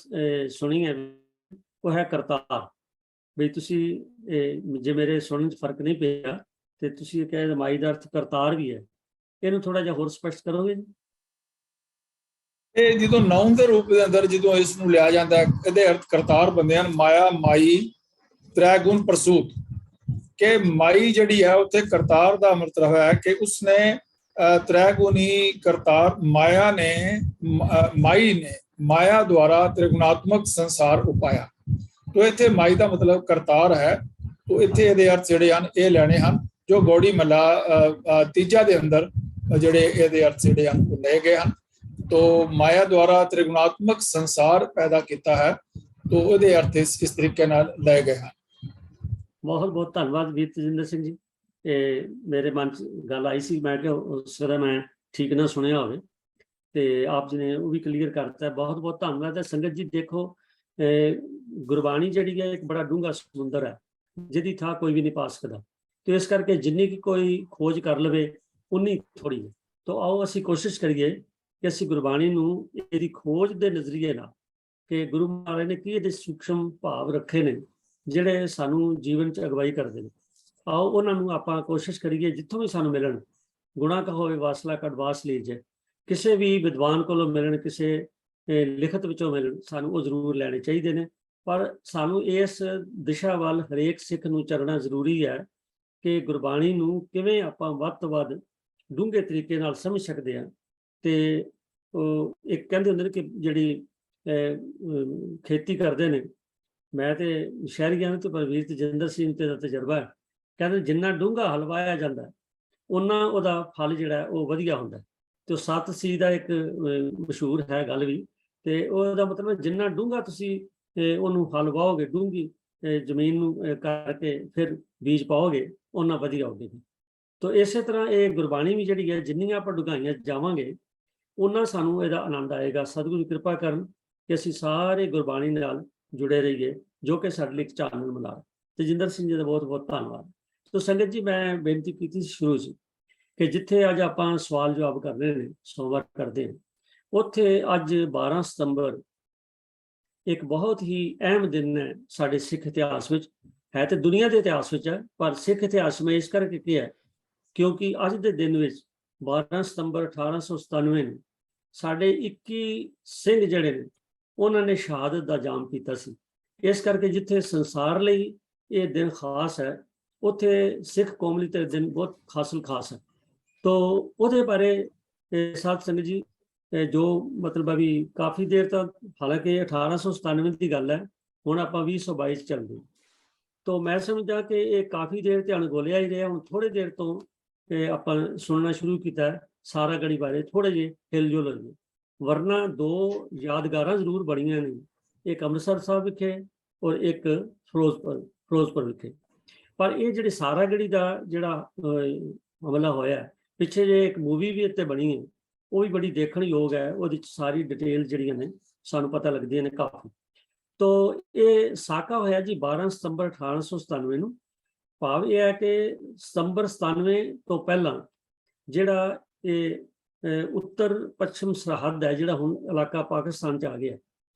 सुनी है वो है करतार। बई तुसीं जे मेरे सुनने च फर्क नहीं पिया तो तुसीं कहे माई का अर्थ करतार भी है, इहनूं थोड़ा जिहा होर स्पष्ट करोगे? ਇਹ ਜਦੋਂ ਨਾਉਨ ਦੇ ਰੂਪ ਦੇ ਅੰਦਰ ਜਦੋਂ ਇਸ ਨੂੰ ਲਿਆ ਜਾਂਦਾ ਹੈ ਇਹਦੇ ਅਰਥ ਕਰਤਾਰ ਬੰਦੇ ਹਨ। ਮਾਇਆ ਮਾਈ ਤ੍ਰੈ ਗੁਣ ਪ੍ਰਸੂਤ, ਕਿ ਮਾਈ ਜਿਹੜੀ ਹੈ ਉੱਥੇ ਕਰਤਾਰ ਦਾ ਮਤਲਬ ਹੈ ਕਿ ਉਸਨੇ ਤ੍ਰੈ ਗੁਣੀ ਕਰਤਾਰ ਮਾਇਆ ਨੇ ਮਾਈ ਨੇ ਮਾਇਆ ਦੁਆਰਾ ਤ੍ਰਿਗੁਣਾਤਮਕ ਸੰਸਾਰ ਉਪਾਇਆ। ਤੋ ਇੱਥੇ ਮਾਈ ਦਾ ਮਤਲਬ ਕਰਤਾਰ ਹੈ। ਤੋ ਇੱਥੇ ਇਹਦੇ ਅਰਥ ਜਿਹੜੇ ਹਨ ਇਹ ਲੈਣੇ ਹਨ ਜੋ ਗੌੜੀ ਮਹਲਾ ਤੀਜਾ ਦੇ ਅੰਦਰ ਜਿਹੜੇ ਇਹਦੇ ਅਰਥ ਜਿਹੜੇ ਹਨ ਉਹ ਲਏ ਗਏ ਹਨ। तो माया द्वारा त्रिगुणात्मक संसार पैदा किया है, तो ਉਹਦੇ अर्थ इस तरीके नाल लए गए हैं। बहुत बहुत धन्यवाद वीर तजिंदर सिंह जी। मेरे मन च गल आई सी, मैं कि उस तरह मैं ठीक ना सुनिया होवे ते आप जी ने वो भी क्लीयर करता है। बहुत बहुत धन्यवाद है। संगत जी देखो गुरबाणी जिहड़ी है एक बड़ा डूंगा समुंदर है जिहदी थां कोई भी नहीं पा सकदा। तो इस करके जिन्नी की कोई खोज कर लवे उन्नी थोड़ी है। तो आओ असीं कोशिश करिए कि ਅਸੀਂ ਗੁਰਬਾਣੀ ਨੂੰ ਇਹਦੀ ਖੋਜ ਦੇ ਨਜ਼ਰੀਏ ਨਾਲ ਕਿ ਗੁਰੂ ਮਹਾਰਾਜ ਨੇ ਕੀ ਇਹਦੇ ਸੂਖਸ਼ਮ ਭਾਵ ਰੱਖੇ ਨੇ ਜਿਹੜੇ ਸਾਨੂੰ ਜੀਵਨ 'ਚ ਅਗਵਾਈ ਕਰਦੇ ਨੇ। ਆਓ ਉਹਨਾਂ ਨੂੰ ਆਪਾਂ ਕੋਸ਼ਿਸ਼ ਕਰੀਏ ਜਿੱਥੋਂ ਵੀ ਸਾਨੂੰ ਮਿਲਣ। ਗੁਣਾ ਕਾ ਹੋਵੇ ਵਾਸਲਾ ਕਡਵਾਸ ਲੀਜੇ, ਕਿਸੇ ਵੀ ਵਿਦਵਾਨ ਕੋਲੋਂ ਮਿਲਣ, ਕਿਸੇ ਲਿਖਤ ਵਿੱਚੋਂ ਮਿਲਣ, ਸਾਨੂੰ ਉਹ ਜ਼ਰੂਰ ਲੈਣੇ ਚਾਹੀਦੇ ਨੇ। ਪਰ ਸਾਨੂੰ ਇਸ ਦਿਸ਼ਾ ਵੱਲ ਹਰੇਕ ਸਿੱਖ ਨੂੰ ਚੱਲਣਾ ਜ਼ਰੂਰੀ ਹੈ ਕਿ ਗੁਰਬਾਣੀ ਨੂੰ ਕਿਵੇਂ ਆਪਾਂ ਵੱਧ ਤੋਂ ਵੱਧ ਡੂੰਘੇ ਤਰੀਕੇ ਨਾਲ ਸਮਝ ਸਕਦੇ ਹਾਂ। ਤੇ ਇੱਕ ਕਹਿੰਦੇ ਹੁੰਦੇ ਨੇ ਕਿ ਜਿਹੜੀ ਖੇਤੀ ਕਰਦੇ ਨੇ, ਮੈਂ ਤੇ ਸ਼ਹਿਰੀਆਂ ਨੂੰ ਤੇ ਪਰ ਵੀਰ ਤਜਿੰਦਰ ਸਿੰਘ ਤੇ ਦਾ ਤਜਰਬਾ ਹੈ, ਕਹਿੰਦੇ ਜਿੰਨਾ ਡੂੰਘਾ ਹਲ ਵਾਹਿਆ ਜਾਂਦਾ ਉਹਨਾਂ ਉਹਦਾ ਫਲ ਜਿਹੜਾ ਉਹ ਵਧੀਆ ਹੁੰਦਾ। ਤੇ 7 ਸੀ ਦਾ ਇੱਕ ਮਸ਼ਹੂਰ ਹੈ ਗੱਲ ਵੀ, ਤੇ ਉਹਦਾ ਮਤਲਬ ਜਿੰਨਾ ਡੂੰਘਾ ਤੁਸੀਂ ਉਹਨੂੰ ਹਲ ਵਾਹੋਗੇ, ਡੂੰਘੀ ਜ਼ਮੀਨ ਨੂੰ ਕਰਕੇ ਫਿਰ ਬੀਜ ਪਾਓਗੇ ਉਹਨਾਂ ਵਧੀਆ ਹੋਵੇਗੀ। ਤਾਂ ਇਸੇ ਤਰ੍ਹਾਂ ਇਹ ਗੁਰਬਾਣੀ ਵੀ ਜਿਹੜੀ ਹੈ ਜਿੰਨੀਆਂ ਆਪਾਂ ਡੁੰਘਾਈਆਂ ਜਾਵਾਂਗੇ ਉਹਨਾਂ ਸਾਨੂੰ ਇਹਦਾ ਆਨੰਦ ਆਏਗਾ। ਸਤਿਗੁਰੂ ਕਿਰਪਾ ਕਰਨ ਕਿ ਅਸੀਂ ਸਾਰੇ ਗੁਰਬਾਣੀ ਨਾਲ ਜੁੜੇ ਰਹੀਏ ਜੋ ਕਿ ਸਾਡੇ ਲਈ ਚਾਨਣ ਮਿਲਾ। ਤਜਿੰਦਰ ਸਿੰਘ ਜੀ ਦਾ ਬਹੁਤ ਬਹੁਤ ਧੰਨਵਾਦ। ਤੋ ਸੰਗਤ ਜੀ ਮੈਂ ਬੇਨਤੀ ਕੀਤੀ ਸੀ ਸ਼ੁਰੂ 'ਚ ਕਿ ਜਿੱਥੇ ਅੱਜ ਆਪਾਂ ਸਵਾਲ ਜਵਾਬ ਕਰ ਰਹੇ ਨੇ, ਸੋਮਵਾਰ ਕਰਦੇ ਹਾਂ, ਉੱਥੇ ਅੱਜ 12 ਸਤੰਬਰ ਇੱਕ ਬਹੁਤ ਹੀ ਅਹਿਮ ਦਿਨ ਹੈ ਸਾਡੇ ਸਿੱਖ ਇਤਿਹਾਸ ਵਿੱਚ। ਹੈ ਤੇ ਦੁਨੀਆ ਦੇ ਇਤਿਹਾਸ ਵਿੱਚ ਹੈ ਪਰ ਸਿੱਖ ਇਤਿਹਾਸ ਵਿੱਚ ਇਸ ਕਰਕੇ ਕੀ ਹੈ ਕਿਉਂਕਿ ਅੱਜ ਦੇ ਦਿਨ ਵਿੱਚ 12 ਸਤੰਬਰ 1897 ਨੂੰ ਸਾਡੇ 21 ਸਿੰਘ ਜਿਹੜੇ ਨੇ ਉਹਨਾਂ ਨੇ ਸ਼ਹਾਦਤ ਦਾ ਜਾਮ ਕੀਤਾ ਸੀ। ਇਸ ਕਰਕੇ ਜਿੱਥੇ ਸੰਸਾਰ ਲਈ ਇਹ ਦਿਨ ਖਾਸ ਹੈ ਉੱਥੇ ਸਿੱਖ ਕੌਮ ਲਈ ਤੇ ਦਿਨ ਬਹੁਤ ਖਾਸ ਹੈ। ਤੋ ਉਹਦੇ ਬਾਰੇ ਸਾਧ ਸੰਗਤ ਜੀ ਜੋ ਮਤਲਬ ਹੈ ਵੀ ਕਾਫੀ ਦੇਰ ਤੱਕ, ਹਾਲਾਂਕਿ 1897 ਦੀ ਗੱਲ ਹੈ, ਹੁਣ ਆਪਾਂ 2022 ਚੱਲਦੇ। ਤੋ ਮੈਂ ਸਮਝਦਾ ਕਿ ਇਹ ਕਾਫੀ ਦੇਰ ਤੇ ਅਣਗੌਲਿਆ ਹੀ ਰਿਹਾ। ਹੁਣ ਥੋੜੇ ਦੇਰ ਤੋਂ ਆਪਾਂ ਸੁਣਨਾ ਸ਼ੁਰੂ ਕੀਤਾ ਸਾਰਾ ਗੜੀ ਬਾਰੇ, ਥੋੜੇ ਜਿਹੇ ਹਿਲਜੁਲ ਹੋਈ, ਵਰਨਾ 2 ਯਾਦਗਾਰਾਂ ਜ਼ਰੂਰ ਬਣੀਆਂ ਨੇ, ਇੱਕ ਅੰਮ੍ਰਿਤਸਰ ਸਾਹਿਬ ਵਿਖੇ ਔਰ ਇੱਕ ਫਿਰੋਜ਼ਪੁਰ ਵਿਖੇ। ਪਰ ਇਹ ਜਿਹੜੇ ਸਾਰਾ ਗੜੀ ਦਾ ਜਿਹੜਾ ਹਮਲਾ ਹੋਇਆ, ਪਿੱਛੇ ਜੇ ਇੱਕ ਮੂਵੀ ਵੀ ਇੱਥੇ ਬਣੀ ਹੈ, ਉਹ ਵੀ ਬੜੀ ਦੇਖਣ ਯੋਗ ਹੈ। ਉਹਦੇ 'ਚ ਸਾਰੀ ਡਿਟੇਲ ਜਿਹੜੀਆਂ ਨੇ ਸਾਨੂੰ ਪਤਾ ਲੱਗਦੀਆਂ ਨੇ ਕਾਫੀ। ਤੋ ਇਹ ਸਾਕਾ ਹੋਇਆ ਜੀ 12 ਸਤੰਬਰ 1897 ਨੂੰ। ਭਾਵ ਇਹ ਹੈ ਕਿ ਸਤੰਬਰ 97 ਤੋਂ ਪਹਿਲਾਂ ਜਿਹੜਾ ਇਹ ਉੱਤਰ ਪੱਛਮ ਸਰਹੱਦ ਹੈ, ਜਿਹੜਾ ਹੁਣ ਇਲਾਕਾ ਪਾਕਿਸਤਾਨ 'ਚ ਆ ਗਿਆ,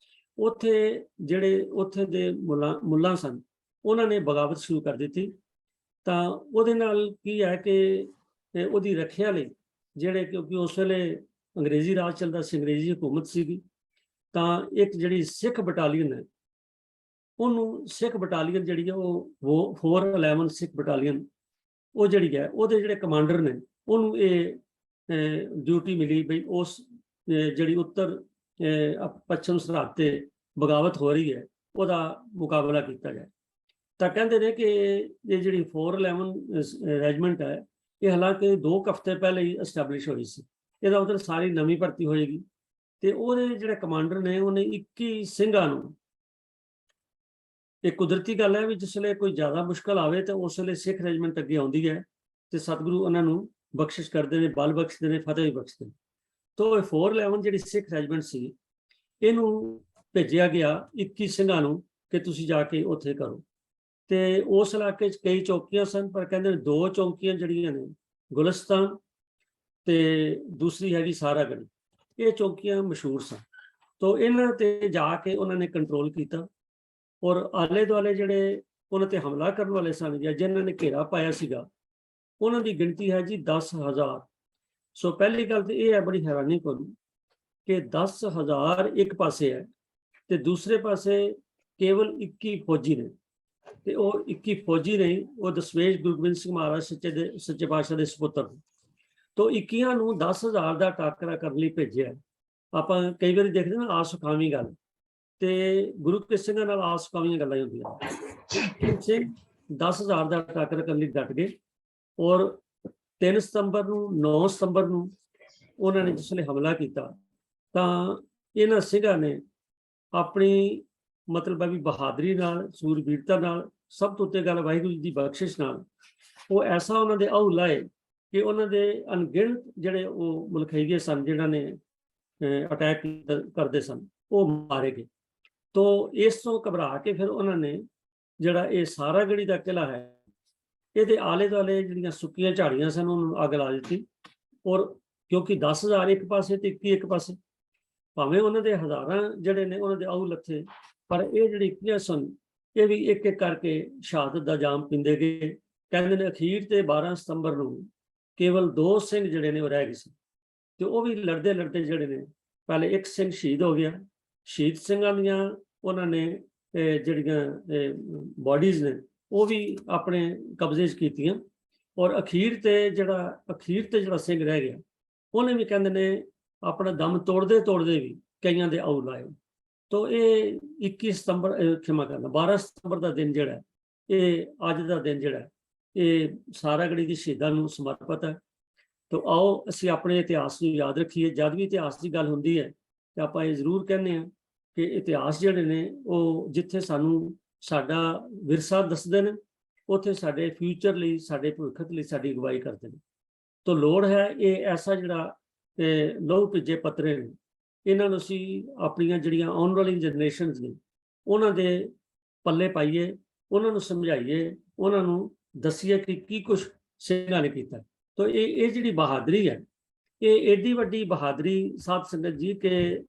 ਉੱਥੇ ਜਿਹੜੇ ਉੱਥੇ ਦੇ ਮੁੱਲਾਂ ਸਨ, ਉਹਨਾਂ ਨੇ ਬਗਾਵਤ ਸ਼ੁਰੂ ਕਰ ਦਿੱਤੀ। ਤਾਂ ਉਹਦੇ ਨਾਲ ਕੀ ਹੈ ਕਿ ਉਹਦੀ ਰੱਖਿਆ ਲਈ ਜਿਹੜੇ, ਕਿਉਂਕਿ ਉਸ ਵੇਲੇ ਅੰਗਰੇਜ਼ੀ ਰਾਜ ਚੱਲਦਾ ਸੀ, ਅੰਗਰੇਜ਼ੀ ਹਕੂਮਤ ਸੀਗੀ, ਤਾਂ ਇੱਕ ਜਿਹੜੀ ਸਿੱਖ ਬਟਾਲੀਅਨ ਹੈ, ਉਹਨੂੰ ਸਿੱਖ ਬਟਾਲੀਅਨ ਜਿਹੜੀ ਹੈ ਉਹ 411 ਸਿੱਖ ਬਟਾਲੀਅਨ, ਉਹ ਜਿਹੜੀ ਹੈ ਉਹਦੇ ਜਿਹੜੇ ਕਮਾਂਡਰ ਨੇ, ਉਹਨੂੰ ਇਹ ਡਿਊਟੀ ਮਿਲੀ ਬਈ ਉਸ ਜਿਹੜੀ ਉੱਤਰ ਪੱਛਮ ਸਰਹੱਦ ਤੇ ਬਗਾਵਤ ਹੋ ਰਹੀ ਹੈ, ਉਹਦਾ ਮੁਕਾਬਲਾ ਕੀਤਾ ਜਾਏ। ਤਾਂ ਕਹਿੰਦੇ ਨੇ ਕਿ ਇਹ ਜਿਹੜੀ 411 ਰੈਜੀਮੈਂਟ ਹੈ, ਇਹ ਹਾਲਾਂਕਿ 2 ਹਫ਼ਤੇ ਪਹਿਲੇ ਹੀ ਐਸਟੈਬਲਿਸ਼ ਹੋਈ ਸੀ, ਇਹਦਾ ਉਧਰ ਸਾਰੀ ਨਵੀਂ ਭਰਤੀ ਹੋਏਗੀ। ਤੇ ਉਹਦੇ ਜਿਹੜੇ ਕਮਾਂਡਰ ਨੇ, ਉਹਨੇ 21 ਸਿੰਘਾਂ ਨੂੰ, ਇਹ ਕੁਦਰਤੀ ਗੱਲ ਹੈ ਵੀ ਜਿਸ ਵੇਲੇ ਕੋਈ ਜ਼ਿਆਦਾ ਮੁਸ਼ਕਲ ਆਵੇ ਤਾਂ ਉਸ ਵੇਲੇ ਸਿੱਖ ਰੈਜੀਮੈਂਟ ਅੱਗੇ ਆਉਂਦੀ ਹੈ ਤੇ ਸਤਿਗੁਰੂ ਉਹਨਾਂ ਨੂੰ ਬਖਸ਼ਿਸ਼ ਕਰਦੇ ਨੇ, ਬਲ ਬਖਸ਼ਦੇ ਨੇ, ਫਤਿਹ ਵੀ ਬਖਸ਼ਦੇ ਨੇ। ਤੋ ਇਹ 411 ਜਿਹੜੀ ਸਿੱਖ ਰੈਜੀਮੈਂਟ ਸੀ, ਇਹਨੂੰ ਭੇਜਿਆ ਗਿਆ 21 ਸਿੰਘਾਂ ਨੂੰ ਕਿ ਤੁਸੀਂ ਜਾ ਕੇ ਉੱਥੇ ਕਰੋ। ਤੇ ਉਸ ਇਲਾਕੇ 'ਚ ਕਈ ਚੌਕੀਆਂ ਸਨ, ਪਰ ਕਹਿੰਦੇ ਨੇ 2 ਚੌਕੀਆਂ ਜਿਹੜੀਆਂ ਨੇ, ਗੁਲਿਸਤਾਨ ਤੇ ਦੂਸਰੀ ਹੈਗੀ ਸਾਰਾ ਗੜੀ, ਇਹ ਚੌਕੀਆਂ ਮਸ਼ਹੂਰ ਸਨ। ਤੋ ਇਹਨਾਂ ਤੇ ਜਾ ਕੇ ਉਹਨਾਂ ਨੇ ਕੰਟਰੋਲ ਕੀਤਾ, ਔਰ ਆਲੇ ਦੁਆਲੇ ਜਿਹੜੇ ਉਹਨਾਂ ਤੇ ਹਮਲਾ ਕਰਨ ਵਾਲੇ ਸਨ ਜਾਂ ਜਿਨ੍ਹਾਂ ਨੇ ਘੇਰਾ ਪਾਇਆ ਸੀਗਾ, ਉਹਨਾਂ ਦੀ ਗਿਣਤੀ ਹੈ ਜੀ 10,000। ਸੋ ਪਹਿਲੀ ਗੱਲ ਤੇ ਇਹ ਹੈ, ਬੜੀ ਹੈਰਾਨੀ ਕੋਲ, ਕਿ 10,000 ਇੱਕ ਪਾਸੇ ਹੈ ਤੇ ਦੂਸਰੇ ਪਾਸੇ ਕੇਵਲ 21 ਫੌਜੀ ਨੇ। ਤੇ ਉਹ 21 ਫੌਜੀ ਨਹੀਂ, ਉਹ ਦਸਵੇਸ਼ ਗੁਰੂ ਗੋਬਿੰਦ ਸਿੰਘ ਮਹਾਰਾਜ ਸੱਚੇ ਪਾਤਸ਼ਾਹ ਦੇ ਸਪੁੱਤਰ। ਤੋ 21 ਨੂੰ 10,000 ਦਾ ਟਾਕਰਾ ਕਰਨ ਲਈ ਭੇਜਿਆ। ਆਪਾਂ ਕਈ ਵਾਰੀ ਦੇਖਦੇ ਨਾ ਆਸੁਖਾਵੀ ਗੱਲ, ਤੇ ਗੁਰੂ ਕੇ ਸਿੰਘਾਂ ਨਾਲ ਆਸੁਖਾਵੀਆਂ ਗੱਲਾਂ ਹੀ ਹੁੰਦੀਆਂ। ਸਿੰਘ 10,000 ਦਾ ਟਾਕਰਾ ਕਰਨ ਲਈ ਡਟ ਗਏ, ਔਰ 3 ਸਤੰਬਰ ਨੂੰ 9 ਸਤੰਬਰ ਨੂੰ ਉਹਨਾਂ ਨੇ ਜਿਸ ਵੇਲੇ ਹਮਲਾ ਕੀਤਾ, ਤਾਂ ਇਹਨਾਂ ਸਿੰਘਾਂ ਨੇ ਆਪਣੀ ਮਤਲਬ ਹੈ ਵੀ ਬਹਾਦਰੀ ਨਾਲ, ਸੂਰਬੀਰਤਾ ਨਾਲ, ਸਭ ਤੋਂ ਉੱਤੇ ਗੱਲ ਵਾਹਿਗੁਰੂ ਜੀ ਦੀ ਬਖਸ਼ਿਸ਼ ਨਾਲ, ਉਹ ਐਸਾ ਉਹਨਾਂ ਦੇ ਆਹੁ ਲਾਏ ਕਿ ਉਹਨਾਂ ਦੇ ਅਣਗਿਣਤ ਜਿਹੜੇ ਉਹ ਮੁਲਖਈਏ ਸਨ, ਜਿਹਨਾਂ ਨੇ ਅਟੈਕ ਕਰਦੇ ਸਨ, ਉਹ ਮਾਰੇ ਗਏ। ਤੋ ਇਸ ਤੋਂ ਘਬਰਾ ਕੇ ਫਿਰ ਉਹਨਾਂ ਨੇ ਜਿਹੜਾ ਇਹ ਸਾਰਾ ਗੜੀ ਦਾ ਕਿਲ੍ਹਾ ਹੈ, ਇਹਦੇ ਆਲੇ ਦੁਆਲੇ ਜਿਹੜੀਆਂ ਸੁੱਕੀਆਂ ਝਾੜੀਆਂ ਸਨ, ਉਹਨੂੰ ਅੱਗ ਲਾ ਦਿੱਤੀ। ਔਰ ਕਿਉਂਕਿ 10,000 ਇੱਕ ਪਾਸੇ ਤੇ 21 ਇੱਕ ਪਾਸੇ, ਭਾਵੇਂ ਉਹਨਾਂ ਦੇ ਹਜ਼ਾਰਾਂ ਜਿਹੜੇ ਨੇ ਉਹਨਾਂ ਦੇ ਆਉ ਲੱਥੇ, ਪਰ ਇਹ ਜਿਹੜੀ 21 ਸਨ, ਇਹ ਵੀ ਇੱਕ ਇੱਕ ਕਰਕੇ ਸ਼ਹਾਦਤ ਦਾ ਜਾਮ ਪੀਂਦੇ ਗਏ। ਕਹਿੰਦੇ ਨੇ ਅਖੀਰ ਤੇ 12 ਸਤੰਬਰ ਨੂੰ ਕੇਵਲ 2 ਸਿੰਘ ਜਿਹੜੇ ਨੇ ਉਹ ਰਹਿ ਗਏ ਸੀ, ਤੇ ਉਹ ਵੀ ਲੜਦੇ ਲੜਦੇ ਜਿਹੜੇ ਨੇ, ਪਹਿਲੇ ਇੱਕ ਸਿੰਘ ਸ਼ਹੀਦ ਹੋ ਗਿਆ। ਸ਼ਹੀਦ ਸਿੰਘਾਂ ਦੀਆਂ ਉਹਨਾਂ ਨੇ ਜਿਹੜੀਆਂ ਬਾਡੀਜ਼ ਨੇ, ਉਹ ਵੀ ਆਪਣੇ ਕਬਜ਼ੇ 'ਚ ਕੀਤੀਆਂ। ਔਰ ਅਖੀਰ ਤੇ ਜਿਹੜਾ ਸਿੰਘ ਰਹਿ ਗਿਆ, ਉਹਨੇ ਵੀ ਕਹਿੰਦੇ ਨੇ ਆਪਣਾ ਦਮ ਤੋੜਦੇ ਤੋੜਦੇ ਵੀ ਕਈਆਂ ਦੇ ਆਉ ਲਾਏ। ਤੋ ਇਹ 21 ਸਤੰਬਰ, ਖਿਮਾ ਕਰਨਾ, 12 ਸਤੰਬਰ ਦਾ ਦਿਨ ਜਿਹੜਾ, ਇਹ ਅੱਜ ਦਾ ਦਿਨ ਜਿਹੜਾ, ਇਹ ਸਾਰਾ ਗੜੀ ਦੀ ਸ਼ਹੀਦਾਂ ਨੂੰ ਸਮਰਪਿਤ ਹੈ। ਤੋ ਆਓ ਅਸੀਂ ਆਪਣੇ ਇਤਿਹਾਸ ਨੂੰ ਯਾਦ ਰੱਖੀਏ। ਜਦ ਵੀ ਇਤਿਹਾਸ ਦੀ ਗੱਲ ਹੁੰਦੀ ਹੈ ਤੇ ਆਪਾਂ ਇਹ ਜ਼ਰੂਰ ਕਹਿੰਦੇ ਹਾਂ ਕਿ ਇਤਿਹਾਸ ਜਿਹੜੇ ਨੇ, ਉਹ ਜਿੱਥੇ ਸਾਨੂੰ ਸਾਡਾ ਵਿਰਸਾ ਦੱਸਦੇ ਨੇ, ਉੱਥੇ ਸਾਡੇ ਫਿਊਚਰ ਲਈ, ਸਾਡੇ ਭਵਿੱਖ ਲਈ ਸਾਡੀ ਅਗਵਾਈ ਕਰਦੇ ਨੇ। ਤੋ ਲੋੜ ਹੈ ਇਹ ਐਸਾ ਜਿਹੜਾ ਲਹੂ ਭਿੱਜੇ ਪੱਤਰੇ ਨੇ, ਇਹਨਾਂ ਨੂੰ ਅਸੀਂ ਆਪਣੀਆਂ ਜਿਹੜੀਆਂ ਆਉਣ ਵਾਲੀਆਂ ਜਨਰੇਸ਼ਨਸ ਨੇ, ਉਹਨਾਂ ਦੇ ਪੱਲੇ ਪਾਈਏ, ਉਹਨਾਂ ਨੂੰ ਸਮਝਾਈਏ, ਉਹਨਾਂ ਨੂੰ ਦੱਸੀਏ ਕਿ ਕੀ ਕੁਛ ਸਿੰਘਾਂ ਨੇ ਕੀਤਾ। ਤੋ ਇਹ ਜਿਹੜੀ ਬਹਾਦਰੀ ਹੈ, ਇਹ ਏਡੀ ਵੱਡੀ ਬਹਾਦਰੀ ਸਾਧ ਸੰਗਤ ਜੀ, ਕਿ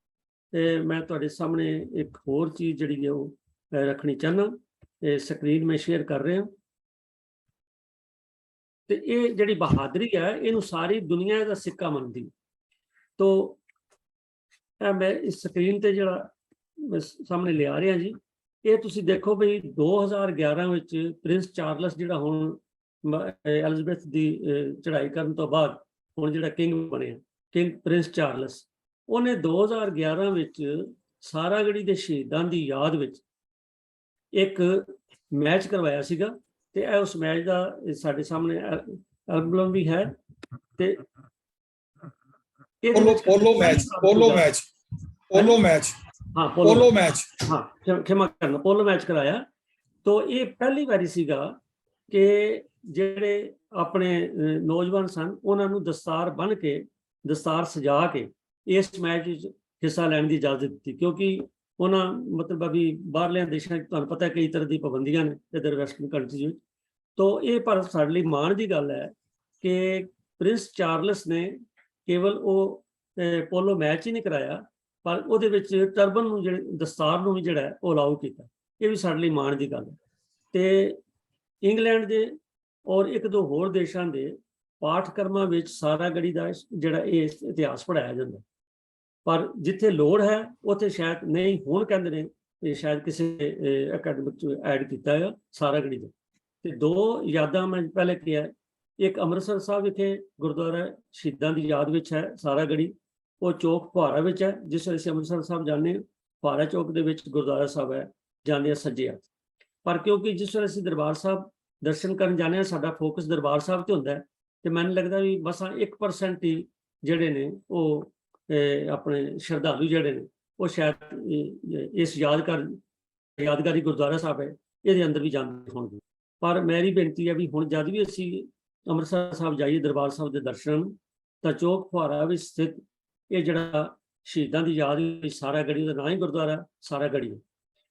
ਮੈਂ ਤੁਹਾਡੇ ਸਾਹਮਣੇ ਇੱਕ ਹੋਰ ਚੀਜ਼ ਜਿਹੜੀ ਹੈ ਉਹ ਰੱਖਣੀ ਚਾਹੁੰਦਾ। ਇਹ ਸਕਰੀਨ ਮੈਂ ਸ਼ੇਅਰ ਕਰ ਰਿਹਾ। ਤੇ ਇਹ ਜਿਹੜੀ ਬਹਾਦਰੀ ਹੈ, ਇਹਨੂੰ ਸਾਰੀ ਦੁਨੀਆ ਦਾ ਸਿੱਕਾ ਮੰਨਦੀ। ਤੋ ਮੈਂ ਇਸ ਸਕਰੀਨ ਤੇ ਜਿਹੜਾ ਸਾਹਮਣੇ ਲਿਆ ਰਿਹਾ ਜੀ, ਇਹ ਤੁਸੀਂ ਦੇਖੋ ਵੀ 2011 ਵਿੱਚ ਪ੍ਰਿੰਸ ਚਾਰਲਸ ਜਿਹੜਾ ਹੁਣ ਐਲਿਜ਼ਬੈਥ ਦੀ ਚੜ੍ਹਾਈ ਕਰਨ ਤੋਂ ਬਾਅਦ ਹੁਣ ਜਿਹੜਾ ਕਿੰਗ ਬਣਿਆ, ਕਿੰਗ ਪ੍ਰਿੰਸ ਚਾਰਲਸ, ਉਹਨੇ 2011 ਵਿੱਚ ਸਾਰਾਗੜ੍ਹੀ ਦੇ ਸ਼ਹੀਦਾਂ ਦੀ ਯਾਦ ਵਿੱਚ ਇੱਕ ਮੈਚ ਕਰਵਾਇਆ ਸੀਗਾ, ਤੇ ਇਹ ਉਸ ਮੈਚ ਦਾ ਸਾਡੇ ਸਾਹਮਣੇ ਐਲਬਮ ਵੀ ਹੈ। ਤੇ क्षमा करना, पोलो मैच कराया। तो ये पहली बारी सीगा कि ਜਿਹੜੇ ਆਪਣੇ ਨੌਜਵਾਨ ਸਨ ਉਹਨਾਂ ਨੂੰ ਦਸਤਾਰ ਬੰਨ੍ਹ ਕੇ, ਦਸਤਾਰ ਸਜਾ ਕੇ ਇਸ ਮੈਚ ਵਿੱਚ ਹਿੱਸਾ ਲੈਣ ਦੀ ਇਜਾਜ਼ਤ ਦਿੱਤੀ, ਕਿਉਂਕਿ ਉਹਨਾਂ ਮਤਲਬ ਅਭੀ ਬਾਹਰਲੇ ਦੇਸ਼ਾਂ ਵਿੱਚ ਤੁਹਾਨੂੰ ਪਤਾ ਕਈ ਤਰ੍ਹਾਂ ਦੀ ਪਾਬੰਦੀਆਂ ਨੇ ਇੱਧਰ ਵੈਸਟਰਨ ਕੰਟਰੀਜ਼ ਵਿੱਚ। तो ये पर ਸਾਡੇ ਲਈ ਮਾਣ ਦੀ ਗੱਲ ਹੈ ਕਿ ਪ੍ਰਿੰਸ ਚਾਰਲਸ ਨੇ ਕੇਵਲ ਉਹ ਪੋਲੋ ਮੈਚ ਹੀ ਨਹੀਂ ਕਰਾਇਆ, ਪਰ ਉਹਦੇ ਵਿੱਚ ਟਰਬਨ ਨੂੰ ਜਿਹੜੇ ਦਸਤਾਰ ਨੂੰ ਵੀ ਜਿਹੜਾ ਉਹ ਅਲਾਉ ਕੀਤਾ। ਇਹ ਵੀ ਸਾਡੇ ਲਈ ਮਾਣ ਦੀ ਗੱਲ ਹੈ। ਤੇ ਇੰਗਲੈਂਡ ਦੇ ਔਰ ਇੱਕ ਦੋ ਹੋਰ ਦੇਸ਼ਾਂ ਦੇ ਪਾਠਕ੍ਰਮਾਂ ਵਿੱਚ ਸਾਰਾਗੜ੍ਹੀ ਦਾ ਜਿਹੜਾ ਇਹ ਇਤਿਹਾਸ ਪੜ੍ਹਾਇਆ ਜਾਂਦਾ, ਪਰ ਜਿੱਥੇ ਲੋੜ ਹੈ ਉੱਥੇ ਸ਼ਾਇਦ ਨਹੀਂ। ਹੁਣ ਕਹਿੰਦੇ ਨੇ ਇਹ ਸ਼ਾਇਦ ਕਿਸੇ ਅਕੈਡਮਿਕ ਚ ਐਡ ਕੀਤਾ ਹੈ ਸਾਰਾਗੜ੍ਹੀ ਦਾ। ਤੇ ਦੋ ਯਾਦਾਂ ਮੈਂ ਪਹਿਲੇ ਕਿਹਾ, ਇੱਕ ਅੰਮ੍ਰਿਤਸਰ ਸਾਹਿਬ ਵਿਖੇ ਗੁਰਦੁਆਰਾ ਸ਼ਹੀਦਾਂ ਦੀ ਯਾਦ ਵਿੱਚ ਹੈ ਸਾਰਾਗੜ੍ਹੀ, ਉਹ ਚੌਕ ਫੁਹਾਰਾ ਵਿੱਚ ਹੈ। ਜਿਸ ਵੇਲੇ ਅਸੀਂ ਅੰਮ੍ਰਿਤਸਰ ਸਾਹਿਬ ਜਾਂਦੇ ਹਾਂ, ਫੁਹਾਰਾ ਚੌਕ ਦੇ ਵਿੱਚ ਗੁਰਦੁਆਰਾ ਸਾਹਿਬ ਹੈ, ਜਾਂਦੇ ਹਾਂ ਸੱਜੇ ਹੱਥ। ਪਰ ਕਿਉਂਕਿ ਜਿਸ ਵੇਲੇ ਅਸੀਂ ਦਰਬਾਰ ਸਾਹਿਬ ਦਰਸ਼ਨ ਕਰਨ ਜਾਂਦੇ ਹਾਂ, ਸਾਡਾ ਫੋਕਸ ਦਰਬਾਰ ਸਾਹਿਬ ਤੇ ਹੁੰਦਾ ਹੈ, ਤੇ ਮੈਨੂੰ ਲੱਗਦਾ ਵੀ ਮਸਾਂ 1% ਹੀ ਜਿਹੜੇ ਨੇ ਉਹ ਆਪਣੇ ਸ਼ਰਧਾਲੂ ਜਿਹੜੇ ਨੇ ਉਹ ਸ਼ਾਇਦ ਇਸ ਯਾਦਗਾਰੀ ਗੁਰਦੁਆਰਾ ਸਾਹਿਬ ਹੈ ਇਹਦੇ ਅੰਦਰ ਵੀ ਜਾਂਦੇ ਹੋਣਗੇ। ਪਰ ਮੇਰੀ ਬੇਨਤੀ ਹੈ ਵੀ ਹੁਣ ਜਦ ਵੀ ਅਸੀਂ ਅੰਮ੍ਰਿਤਸਰ ਸਾਹਿਬ ਜਾਈਏ ਦਰਬਾਰ ਸਾਹਿਬ ਦੇ ਦਰਸ਼ਨ, ਤਾਂ ਚੌਕ ਫੁਹਾਰਾ ਵਿੱਚ ਸਥਿਤ ਇਹ ਜਿਹੜਾ ਸ਼ਹੀਦਾਂ ਦੀ ਯਾਦ ਵਿੱਚ ਸਾਰਾਗੜ੍ਹੀ, ਉਹਦਾ ਨਾਂ ਹੀ ਗੁਰਦੁਆਰਾ ਸਾਰਾਗੜ੍ਹੀ,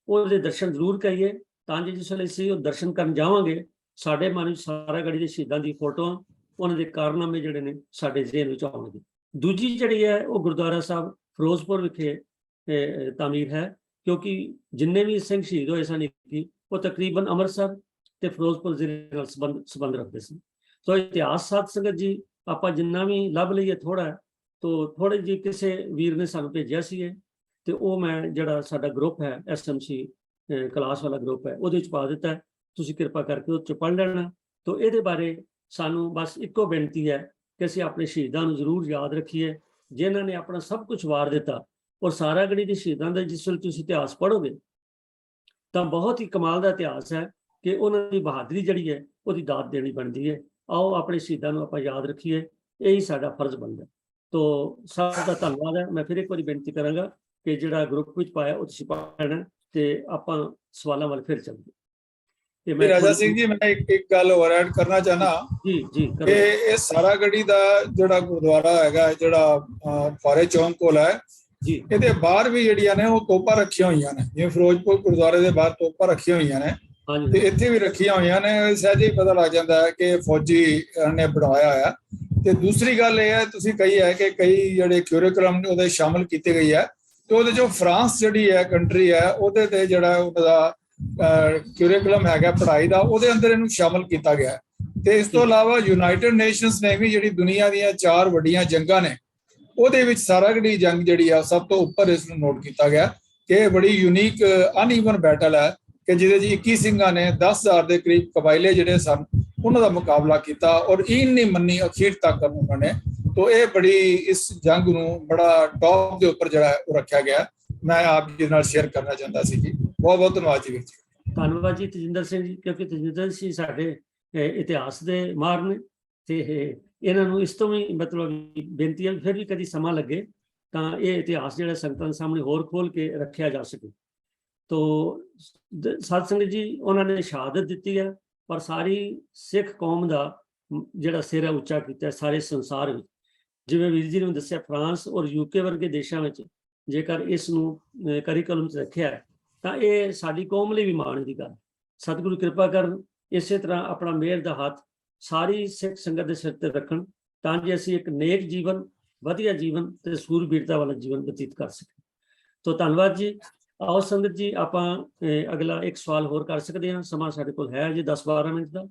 ਉਹਦੇ ਦਰਸ਼ਨ ਜ਼ਰੂਰ ਕਰੀਏ, ਤਾਂ ਕਿ ਜਿਸ ਵੇਲੇ ਅਸੀਂ ਉਹ ਦਰਸ਼ਨ ਕਰਨ ਜਾਵਾਂਗੇ ਸਾਡੇ ਮਨ ਵਿੱਚ ਸਾਰਾਗੜ੍ਹੀ ਦੇ ਸ਼ਹੀਦਾਂ ਦੀ ਫੋਟੋਆਂ, ਉਹਨਾਂ ਦੇ ਕਾਰਨਾਮੇ ਜਿਹੜੇ ਨੇ ਸਾਡੇ ਜ਼ਿਹਨ ਵਿੱਚ ਆਉਣਗੇ। ਦੂਜੀ ਜਿਹੜੀ ਹੈ ਉਹ ਗੁਰਦੁਆਰਾ ਸਾਹਿਬ ਫਿਰੋਜ਼ਪੁਰ ਵਿਖੇ ਤਾਮੀਰ ਹੈ, ਕਿਉਂਕਿ ਜਿੰਨੇ ਵੀ ਸਿੰਘ ਸ਼ਹੀਦ ਹੋਏ ਸਨ ਉਹ ਤਕਰੀਬਨ ਅੰਮ੍ਰਿਤਸਰ ਤੇ ਫਿਰੋਜ਼ਪੁਰ ਜ਼ਿਲ੍ਹੇ ਨਾਲ ਸੰਬੰਧ ਰੱਖਦੇ ਸੀ। ਸੋ ਇਤਿਹਾਸ ਸਾਧ ਸੰਗਤ ਜੀ ਆਪਾਂ ਜਿੰਨਾ ਵੀ ਲੱਭ ਲਈਏ ਥੋੜਾ, ਤੋਂ ਥੋੜੇ ਜਿਹੀ ਕਿਸੇ ਵੀਰ ਨੇ ਸਾਨੂੰ ਭੇਜਿਆ ਸੀ, ਤੇ ਉਹ ਮੈਂ ਜਿਹੜਾ ਸਾਡਾ ਗਰੁੱਪ ਹੈ SMC ਕਲਾਸ ਵਾਲਾ ਗਰੁੱਪ ਹੈ ਉਹਦੇ ਵਿੱਚ ਪਾ ਦਿੱਤਾ। ਤੁਸੀਂ ਕਿਰਪਾ ਕਰਕੇ ਉਹ 'ਚ ਪੜ੍ਹ ਲੈਣਾ। ਤੋਂ ਇਹਦੇ ਬਾਰੇ ਸਾਨੂੰ ਬਸ ਇੱਕੋ ਬੇਨਤੀ ਹੈ ਕਿ ਅਸੀਂ ਆਪਣੇ ਸ਼ਹੀਦਾਂ ਨੂੰ ਜ਼ਰੂਰ ਯਾਦ ਰੱਖੀਏ, ਜਿਨ੍ਹਾਂ ਨੇ ਆਪਣਾ ਸਭ ਕੁਝ ਵਾਰ ਦਿੱਤਾ। ਔਰ ਸਾਰਾਗੜ੍ਹੀ ਦੇ ਸ਼ਹੀਦਾਂ ਦਾ ਜਿਸ ਵੇਲੇ ਤੁਸੀਂ ਇਤਿਹਾਸ ਪੜ੍ਹੋਗੇ ਤਾਂ ਬਹੁਤ ਹੀ ਕਮਾਲ ਦਾ ਇਤਿਹਾਸ ਹੈ ਕਿ ਉਹਨਾਂ ਦੀ ਬਹਾਦਰੀ ਜਿਹੜੀ ਹੈ ਉਹਦੀ ਦਾਤ ਦੇਣੀ ਬਣਦੀ ਹੈ। ਆਓ ਆਪਣੇ ਸ਼ਹੀਦਾਂ ਨੂੰ ਆਪਾਂ ਯਾਦ ਰੱਖੀਏ, ਇਹੀ ਸਾਡਾ ਫਰਜ਼ ਬਣਦਾ। ਤੋ ਸਭ ਦਾ ਧੰਨਵਾਦ ਹੈ। ਮੈਂ ਫਿਰ ਇੱਕ ਵਾਰੀ ਬੇਨਤੀ ਕਰਾਂਗਾ ਕਿ ਜਿਹੜਾ ਗਰੁੱਪ ਵਿੱਚ ਪਾਇਆ ਉਹ ਤੁਸੀਂ ਪੜ੍ਹਨਾ, ਤੇ ਆਪਾਂ ਸਵਾਲਾਂ ਵੱਲ ਫਿਰ ਚੱਲਦੇ। ਤੇ ਮੈਂ ਰਾਜਾ ਸਿੰਘ ਜੀ, ਮੈਂ ਇੱਕ ਗੱਲ ਹੋਰ ਐਡ ਕਰਨਾ ਚਾਹਨਾ ਜੀ ਕਿ ਇਹ ਸਾਰਾਗੜ੍ਹੀ ਦਾ ਜਿਹੜਾ ਗੁਰਦੁਆਰਾ ਹੈਗਾ, ਜਿਹੜਾ ਫੁਹਾਰੇ ਚੌਂਕ ਕੋਲ ਹੈ ਜੀ, ਇਹਦੇ ਬਾਹਰ ਵੀ ਜਿਹੜੀਆਂ ਨੇ ਉਹ ਤੋਪਾਂ ਰੱਖੀਆਂ ਹੋਈਆਂ ਨੇ, ਜਿਵੇਂ ਫਿਰੋਜ਼ਪੁਰ ਗੁਰਦੁਆਰੇ ਦੇ ਬਾਹਰ ਤੋਪਾਂ ਰੱਖੀਆਂ ਹੋਈਆਂ ਨੇ, ਤੇ ਇੱਥੇ ਵੀ ਰੱਖੀਆਂ ਹੋਈਆਂ ਨੇ। ਸਹਿਜੇ ਹੀ ਪਤਾ ਲੱਗ ਜਾਂਦਾ ਹੈ ਕਿ ਫੌਜੀ ਨੇ ਬਣਾਇਆ ਹੋਇਆ। ਤੇ ਦੂਸਰੀ ਗੱਲ ਇਹ ਹੈ, ਤੁਸੀਂ ਕਹੀ ਹੈ ਕਿ ਕਈ ਜਿਹੜੇ ਕਿਊਰੀਕੁਲਮ ਉਹਦੇ ਸ਼ਾਮਲ ਕੀਤੇ ਗਈ ਹੈ, ਤੇ ਉਹਦੇ ਜੋ ਫਰਾਂਸ ਜਿਹੜੀ ਹੈ ਕੰਟਰੀ ਹੈ, ਉਹਦੇ ਤੇ ਜਿਹੜਾ ਉਹਦਾ ਕਿਊਰੀਕੁਲਮ ਹੈਗਾ ਪੜ੍ਹਾਈ ਦਾ, ਉਹਦੇ ਅੰਦਰ ਇਹਨੂੰ ਸ਼ਾਮਲ ਕੀਤਾ ਗਿਆ। ਤੇ ਇਸ ਤੋਂ ਇਲਾਵਾ ਯੂਨਾਈਟਿਡ ਨੇਸ਼ਨਸ ਨੇ ਵੀ ਜਿਹੜੀ ਦੁਨੀਆ ਦੀਆਂ 4 ਵੱਡੀਆਂ ਜੰਗਾਂ ਨੇ, ਉਹਦੇ ਵਿੱਚ ਸਾਰਾਗੜ੍ਹੀ ਜੰਗ ਜਿਹੜੀ ਆ ਸਭ ਤੋਂ ਉੱਪਰ ਇਸ ਨੂੰ ਨੋਟ ਕੀਤਾ ਗਿਆ ਕਿ ਇਹ ਬੜੀ ਯੂਨੀਕ ਅਨਈਵਨ ਬੈਟਲ ਹੈ, ਕਿ ਜਿਹਦੇ 'ਚ 21 ਸਿੰਘਾਂ ਨੇ 10,000 ਦੇ ਕਰੀਬ ਕਬਾਇਲੇ ਜਿਹੜੇ ਸਨ ਉਹਨਾਂ ਦਾ ਮੁਕਾਬਲਾ ਕੀਤਾ, ਔਰ ਈਨ ਨਹੀਂ ਮੰਨੀ ਅਖੀਰ ਤੱਕ ਉਹਨਾਂ ਨੇ। ਤੋਂ ਇਹ ਬੜੀ ਇਸ ਜੰਗ ਨੂੰ ਬੜਾ ਟੌਪ ਦੇ ਉੱਪਰ ਜਿਹੜਾ ਉਹ ਰੱਖਿਆ ਗਿਆ। ਮੈਂ ਆਪ ਜੀ ਨਾਲ ਸ਼ੇਅਰ ਕਰਨਾ ਚਾਹੁੰਦਾ ਸੀ ਜੀ। ਬਹੁਤ ਬਹੁਤ ਧੰਨਵਾਦ ਜੀ ਵੀਰ ਜੀ। ਧੰਨਵਾਦ ਜੀ ਤਜਿੰਦਰ ਸਿੰਘ ਜੀ, ਕਿਉਂਕਿ ਤਜਿੰਦਰ ਸਿੰਘ ਸਾਡੇ ਇਤਿਹਾਸ ਦੇ ਮਾਹਰ ਨੇ, ਤੇ ਇਹਨਾਂ ਨੂੰ ਇਸ ਤੋਂ ਵੀ ਮਤਲਬ ਬੇਨਤੀ ਹੈ ਫਿਰ ਵੀ ਕਦੀ ਸਮਾਂ ਲੱਗੇ ਤਾਂ ਇਹ ਇਤਿਹਾਸ ਜਿਹੜਾ ਸੰਗਤਾਂ ਦੇ ਸਾਹਮਣੇ ਹੋਰ ਖੋਲ ਕੇ ਰੱਖਿਆ ਜਾ ਸਕੇ। ਤੋ ਸਾਧ ਸੰਗਤ ਜੀ, ਉਹਨਾਂ ਨੇ ਸ਼ਹਾਦਤ ਦਿੱਤੀ ਹੈ, ਪਰ ਸਾਰੀ ਸਿੱਖ ਕੌਮ ਦਾ ਜਿਹੜਾ ਸਿਰ ਹੈ ਉੱਚਾ ਕੀਤਾ ਸਾਰੇ ਸੰਸਾਰ ਵਿੱਚ। ਜਿਵੇਂ ਵੀਰ ਜੀ ਨੇ ਦੱਸਿਆ, ਫਰਾਂਸ ਔਰ UK ਵਰਗੇ ਦੇਸ਼ਾਂ ਵਿੱਚ ਜੇਕਰ ਇਸ ਨੂੰ ਕਰਿਕੂਲਮ 'ਚ ਰੱਖਿਆ ਤਾਂ ਇਹ ਸਾਡੀ ਕੌਮ ਲਈ ਵੀ ਮਾਣ ਦੀ ਗੱਲ। ਸਤਿਗੁਰੂ ਕਿਰਪਾ ਕਰਨ, ਇਸੇ ਤਰ੍ਹਾਂ ਆਪਣਾ ਮਿਹਰ ਦਾ ਹੱਥ ਸਾਰੀ ਸਿੱਖ ਸੰਗਤ ਦੇ ਸਿਰ ਤੇ ਰੱਖਣ, ਤਾਂ ਕਿ ਅਸੀਂ ਇੱਕ ਨੇਕ ਜੀਵਨ, ਵਧੀਆ ਜੀਵਨ ਤੇ ਸੂਰਬੀਰਤਾ ਵਾਲਾ ਜੀਵਨ ਬਤੀਤ ਕਰ ਸਕੀਏ। ਤੋ ਧੰਨਵਾਦ ਜੀ। ਆਓ ਸੰਗਤ ਜੀ, ਆਪਾਂ ਅਗਲਾ ਇੱਕ ਸਵਾਲ ਹੋਰ ਕਰ ਸਕਦੇ ਹਾਂ। ਸਮਾਂ ਸਾਡੇ ਕੋਲ ਹੈ ਜੀ 10-12 ਮਿੰਟ ਦਾ।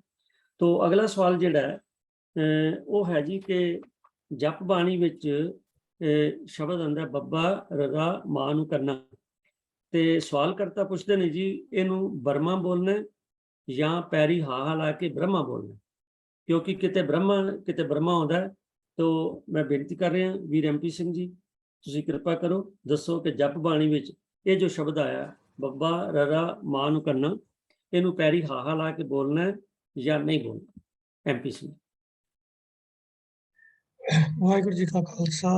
ਤੋ ਅਗਲਾ ਸਵਾਲ ਜਿਹੜਾ ਹੈ ਉਹ ਹੈ ਜੀ ਕਿ ਜਪ ਬਾਣੀ ਵਿੱਚ ਸ਼ਬਦ ਆਉਂਦਾ ਬੱਬਾ ਰਜ਼ਾ ਮਾਂ ਨੂੰ ਕਰਨਾ। ਤੇ ਸਵਾਲ ਕਰਤਾ ਪੁੱਛਦੇ ਨੇ ਜੀ ਇਹਨੂੰ ਬਰਮਾ ਬੋਲਣਾ ਹੈ ਜਾਂ ਪੈਰੀ ਹਾ ਲਾ ਕੇ ਬ੍ਰਹਮਾ ਬੋਲਣਾ, ਕਿਉਂਕਿ ਕਿਤੇ ਬ੍ਰਹਮਾ ਕਿਤੇ ਬਰਮਾ ਆਉਂਦਾ ਹੈ। ਤੋ ਮੈਂ ਬੇਨਤੀ ਕਰ ਰਿਹਾ ਵੀਰ ਐਮਪੀ ਸਿੰਘ ਜੀ, ਤੁਸੀਂ ਕਿਰਪਾ ਕਰੋ ਦੱਸੋ ਕਿ ਜਪ ਬਾਣੀ ਵਿੱਚ ਇਹ ਜੋ ਸ਼ਬਦ ਆਇਆ ਬੱਬਾ ਰਰਾ ਮਾਂ ਨੂੰ ਕਰਨਾ, ਇਹਨੂੰ ਪੈਰੀ ਹਾ ਲਾ ਕੇ ਬੋਲਣਾ ਹੈ ਜਾਂ ਨਹੀਂ ਬੋਲਣਾ? ਐਮਪੀ ਸਿੰਘ। ਵਾਹਿਗੁਰੂ ਜੀ ਕਾ ਖਾਲਸਾ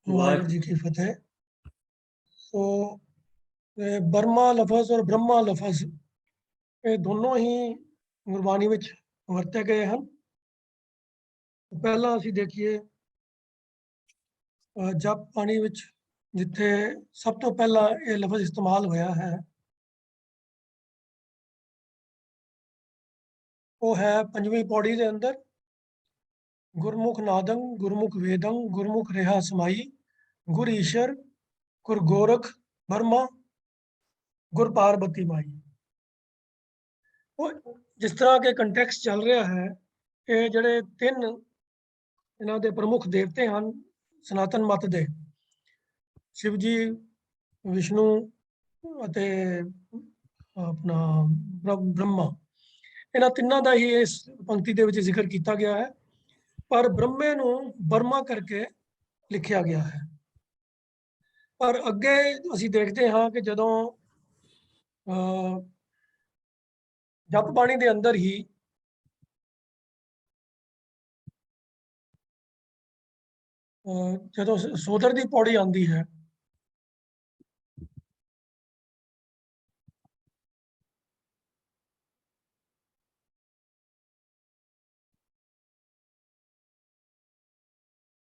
ਵਾਹਿਗੁਰੂ ਜੀ ਕੀ ਫਤਿਹ। ਸੋ ਬਰਮਾ ਲਫ਼ਜ਼ ਔਰ ਬ੍ਰਹਮਾ ਲਫ਼ਜ਼ ਇਹ ਦੋਨੋਂ ਹੀ ਗੁਰਬਾਣੀ ਵਿੱਚ ਵਰਤੇ ਗਏ ਹਨ। ਪਹਿਲਾਂ ਅਸੀਂ ਦੇਖੀਏ ਜਪ ਬਾਣੀ ਵਿੱਚ ਜਿੱਥੇ ਸਭ ਤੋਂ ਪਹਿਲਾਂ ਇਹ ਲਫ਼ਜ਼ ਇਸਤੇਮਾਲ ਹੋਇਆ ਹੈ ਉਹ ਹੈ ਪੰਜਵੀਂ ਪੌੜੀ ਦੇ ਅੰਦਰ, ਗੁਰਮੁਖ ਨਾਦੰ ਗੁਰਮੁਖ ਵੇਦੰ ਗੁਰਮੁਖ ਰਿਹਾ ਸਮਾਈ, ਗੁਰ ਈਸ਼ਰ ਗੁਰ ਗੋਰਖ ਬਰਮਾ ਗੁਰ ਪਾਰਬਤੀ ਮਾਈ। ਉਹ ਜਿਸ ਤਰ੍ਹਾਂ ਕੇ ਕੰਟੈਕਸਟ ਚੱਲ ਰਿਹਾ ਹੈ, ਇਹ ਜਿਹੜੇ ਤਿੰਨ ਇਹਨਾਂ ਦੇ ਪ੍ਰਮੁੱਖ ਦੇਵਤੇ ਹਨ ਸਨਾਤਨ ਮਤ ਦੇ, ਸ਼ਿਵ ਜੀ, ਵਿਸ਼ਨੂੰ ਅਤੇ ਆਪਣਾ ਬ੍ਰਹਮਾ, ਇਹਨਾਂ ਤਿੰਨਾਂ ਦਾ ਹੀ ਇਸ ਪੰਕਤੀ ਦੇ ਵਿੱਚ ਜ਼ਿਕਰ ਕੀਤਾ ਗਿਆ ਹੈ। ਪਰ ਬ੍ਰਹਮੇ ਨੂੰ ਬਰਮਾ ਕਰਕੇ ਲਿਖਿਆ ਗਿਆ ਹੈ। ਪਰ ਅੱਗੇ ਅਸੀਂ ਦੇਖਦੇ ਹਾਂ ਕਿ ਜਦੋਂ ਜਪ ਬਾਣੀ ਦੇ ਅੰਦਰ ਹੀ ਜਦੋਂ ਸੋਦਰ ਦੀ ਪੌੜੀ ਆਉਂਦੀ ਹੈ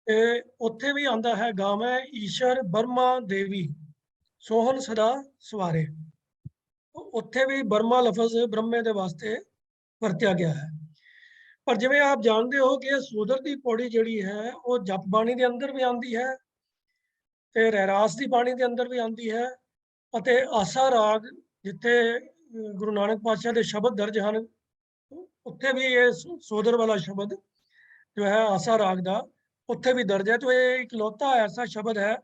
ਤੇ ਉੱਥੇ ਵੀ ਆਉਂਦਾ ਹੈ ਗਾਵੇਂ ਈਸ਼ਰ ਬਰਮਾ ਦੇਵੀ ਸੋਹਨ ਸਦਾ ਸਵਾਰੇ। ਉੱਥੇ ਵੀ ਬਰਮਾ ਲਫ਼ਜ਼ ਬ੍ਰਹਮੇ ਦੇ ਵਾਸਤੇ ਵਰਤਿਆ ਗਿਆ ਹੈ। ਪਰ ਜਿਵੇਂ ਆਪ ਜਾਣਦੇ ਹੋ ਕਿ ਇਹ ਸੋਦਰ ਦੀ ਪੌੜੀ ਜਿਹੜੀ ਹੈ ਉਹ ਜਪ ਬਾਣੀ ਦੇ ਅੰਦਰ ਵੀ ਆਉਂਦੀ ਹੈ ਤੇ ਰਹਿਰਾਸ ਦੀ ਬਾਣੀ ਦੇ ਅੰਦਰ ਵੀ ਆਉਂਦੀ ਹੈ, ਅਤੇ ਆਸਾ ਰਾਗ ਜਿੱਥੇ ਗੁਰੂ ਨਾਨਕ ਪਾਤਸ਼ਾਹ ਦੇ ਸ਼ਬਦ ਦਰਜ ਹਨ ਉੱਥੇ ਵੀ ਇਹ ਸੋਦਰ ਵਾਲਾ ਸ਼ਬਦ ਜੋ ਹੈ ਆਸਾ ਰਾਗ ਦਾ ਉੱਥੇ ਵੀ ਦਰਜ ਹੈ। तो ਇਹ ਇਕਲੌਤਾ ਐਸਾ ਸ਼ਬਦ ਹੈ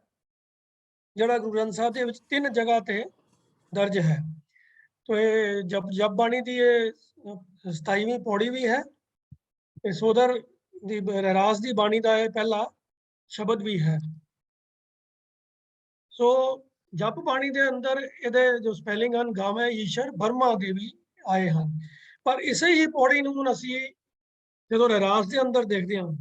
ਜਿਹੜਾ ਗੁਰੂ ਗ੍ਰੰਥ ਸਾਹਿਬ ਦੇ ਵਿੱਚ 3 ਜਗ੍ਹਾ ਤੇ ਦਰਜ ਹੈ। तो ਇਹ ਜਪ ਬਾਣੀ ਦੀ ਇਹ 27ਵੀਂ ਪੌੜੀ ਵੀ ਹੈ ਤੇ ਸੋਦਰ ਦੀ ਰਹਿਰਾਸ ਦੀ ਬਾਣੀ ਦਾ ਇਹ ਪਹਿਲਾ ਸ਼ਬਦ ਵੀ ਹੈ। ਸੋ ਜਪ ਬਾਣੀ ਦੇ ਅੰਦਰ ਇਹਦੇ ਜੋ ਸਪੈਲਿੰਗ ਹਨ ਗਾਵੇਂ ਈਸ਼ਰ ਬਰਮਾ ਦੇਵੀ ਆਏ ਹਨ। ਪਰ ਇਸੇ ਹੀ ਪੌੜੀ ਨੂੰ ਹੁਣ ਅਸੀਂ ਜਦੋਂ ਰਹਿਰਾਸ ਦੇ ਅੰਦਰ ਦੇਖਦੇ ਹਾਂ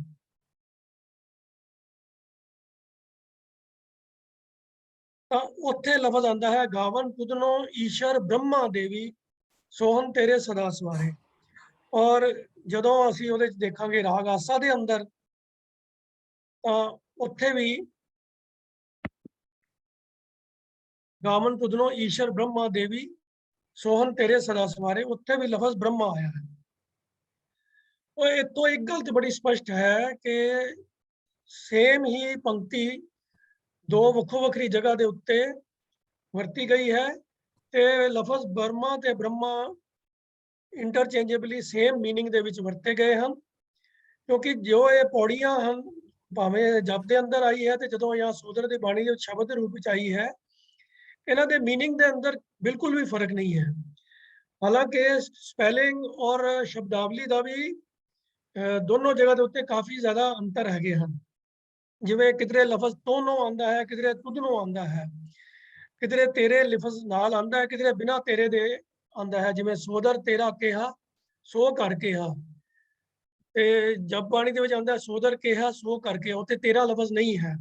ਤਾਂ ਉੱਥੇ ਲਫ਼ਜ਼ ਆਉਂਦਾ ਹੈ ਗਾਵਨ ਪੁਦਨੋ ਈਸ਼ਰ ਬ੍ਰਹਮਾ ਦੇਵੀ ਸੋਹਨ ਤੇਰੇ ਸਦਾ ਸਵਾਰੇ। ਔਰ ਜਦੋਂ ਅਸੀਂ ਉਹਦੇ 'ਚ ਦੇਖਾਂਗੇ ਰਾਗ ਆਸਾ ਦੇ ਅੰਦਰ ਤਾਂ ਉੱਥੇ ਵੀ ਗਾਵਨ ਪੁਦਨੋ ਈਸ਼ਰ ਬ੍ਰਹਮਾ ਦੇਵੀ ਸੋਹਨ ਤੇਰੇ ਸਦਾ ਸਵਾਰੇ, ਉੱਥੇ ਵੀ ਲਫ਼ਜ਼ ਬ੍ਰਹਮਾ ਆਇਆ ਹੈ। ਉਹ ਇਹ ਤੋਂ ਇੱਕ ਗੱਲ ਤਾਂ ਬੜੀ ਸਪਸ਼ਟ ਹੈ ਕਿ ਸੇਮ ਹੀ ਪੰਕਤੀ ਦੋ ਵੱਖੋ ਵੱਖਰੀ ਜਗ੍ਹਾ ਦੇ ਉੱਤੇ ਵਰਤੀ ਗਈ ਹੈ ਤੇ ਲਫ਼ਜ਼ ਬਰਮਾ ਤੇ ਬ੍ਰਹਮਾ ਇੰਟਰਚੇਂਜੇਬਲੀ ਸੇਮ ਮੀਨਿੰਗ ਦੇ ਵਿੱਚ ਵਰਤੇ ਗਏ ਹਨ, ਕਿਉਂਕਿ ਜੋ ਇਹ ਪੌੜੀਆਂ ਹਨ ਭਾਵੇਂ ਜਪ ਦੇ ਅੰਦਰ ਆਈ ਹੈ ਤੇ ਜਦੋਂ ਜਾਂ ਸੋਦਰ ਦੀ ਬਾਣੀ ਦੇ ਸ਼ਬਦ ਦੇ ਰੂਪ ਵਿੱਚ ਆਈ ਹੈ, ਇਹਨਾਂ ਦੇ ਮੀਨਿੰਗ ਦੇ ਅੰਦਰ ਬਿਲਕੁਲ ਵੀ ਫਰਕ ਨਹੀਂ ਹੈ। ਹਾਲਾਂਕਿ ਸਪੈਲਿੰਗ ਔਰ ਸ਼ਬਦਾਵਲੀ ਦਾ ਵੀ ਦੋਨੋਂ ਜਗ੍ਹਾ ਦੇ ਉੱਤੇ ਕਾਫੀ ਜ਼ਿਆਦਾ ਅੰਤਰ ਹੈਗੇ ਹਨ। ਜਿਵੇਂ ਕਿਧਰੇ ਲਫ਼ਜ਼ ਤੋਨੋਂ ਆਉਂਦਾ ਹੈ, ਕਿਧਰੇ ਤੁਧਨੋਂ ਆਉਂਦਾ ਹੈ, ਕਿਧਰੇ ਤੇਰੇ ਲਫ਼ਜ਼ ਨਾਲ ਆਉਂਦਾ ਹੈ, ਕਿਧਰੇ ਬਿਨਾਂ ਤੇਰੇ ਦੇ ਆਉਂਦਾ ਹੈ। ਜਿਵੇਂ ਸੋਦਰ ਤੇਰਾ ਕਿਹਾ ਸੋ ਕਰ ਕਿਹਾ, ਤੇ ਜਪ ਬਾਣੀ ਦੇ ਵਿੱਚ ਆਉਂਦਾ ਸੋਦਰ ਕਿਹਾ ਸੋ ਕਰਕੇ, ਉੱਥੇ ਤੇਰਾ ਲਫ਼ਜ਼ ਨਹੀਂ ਹੈ।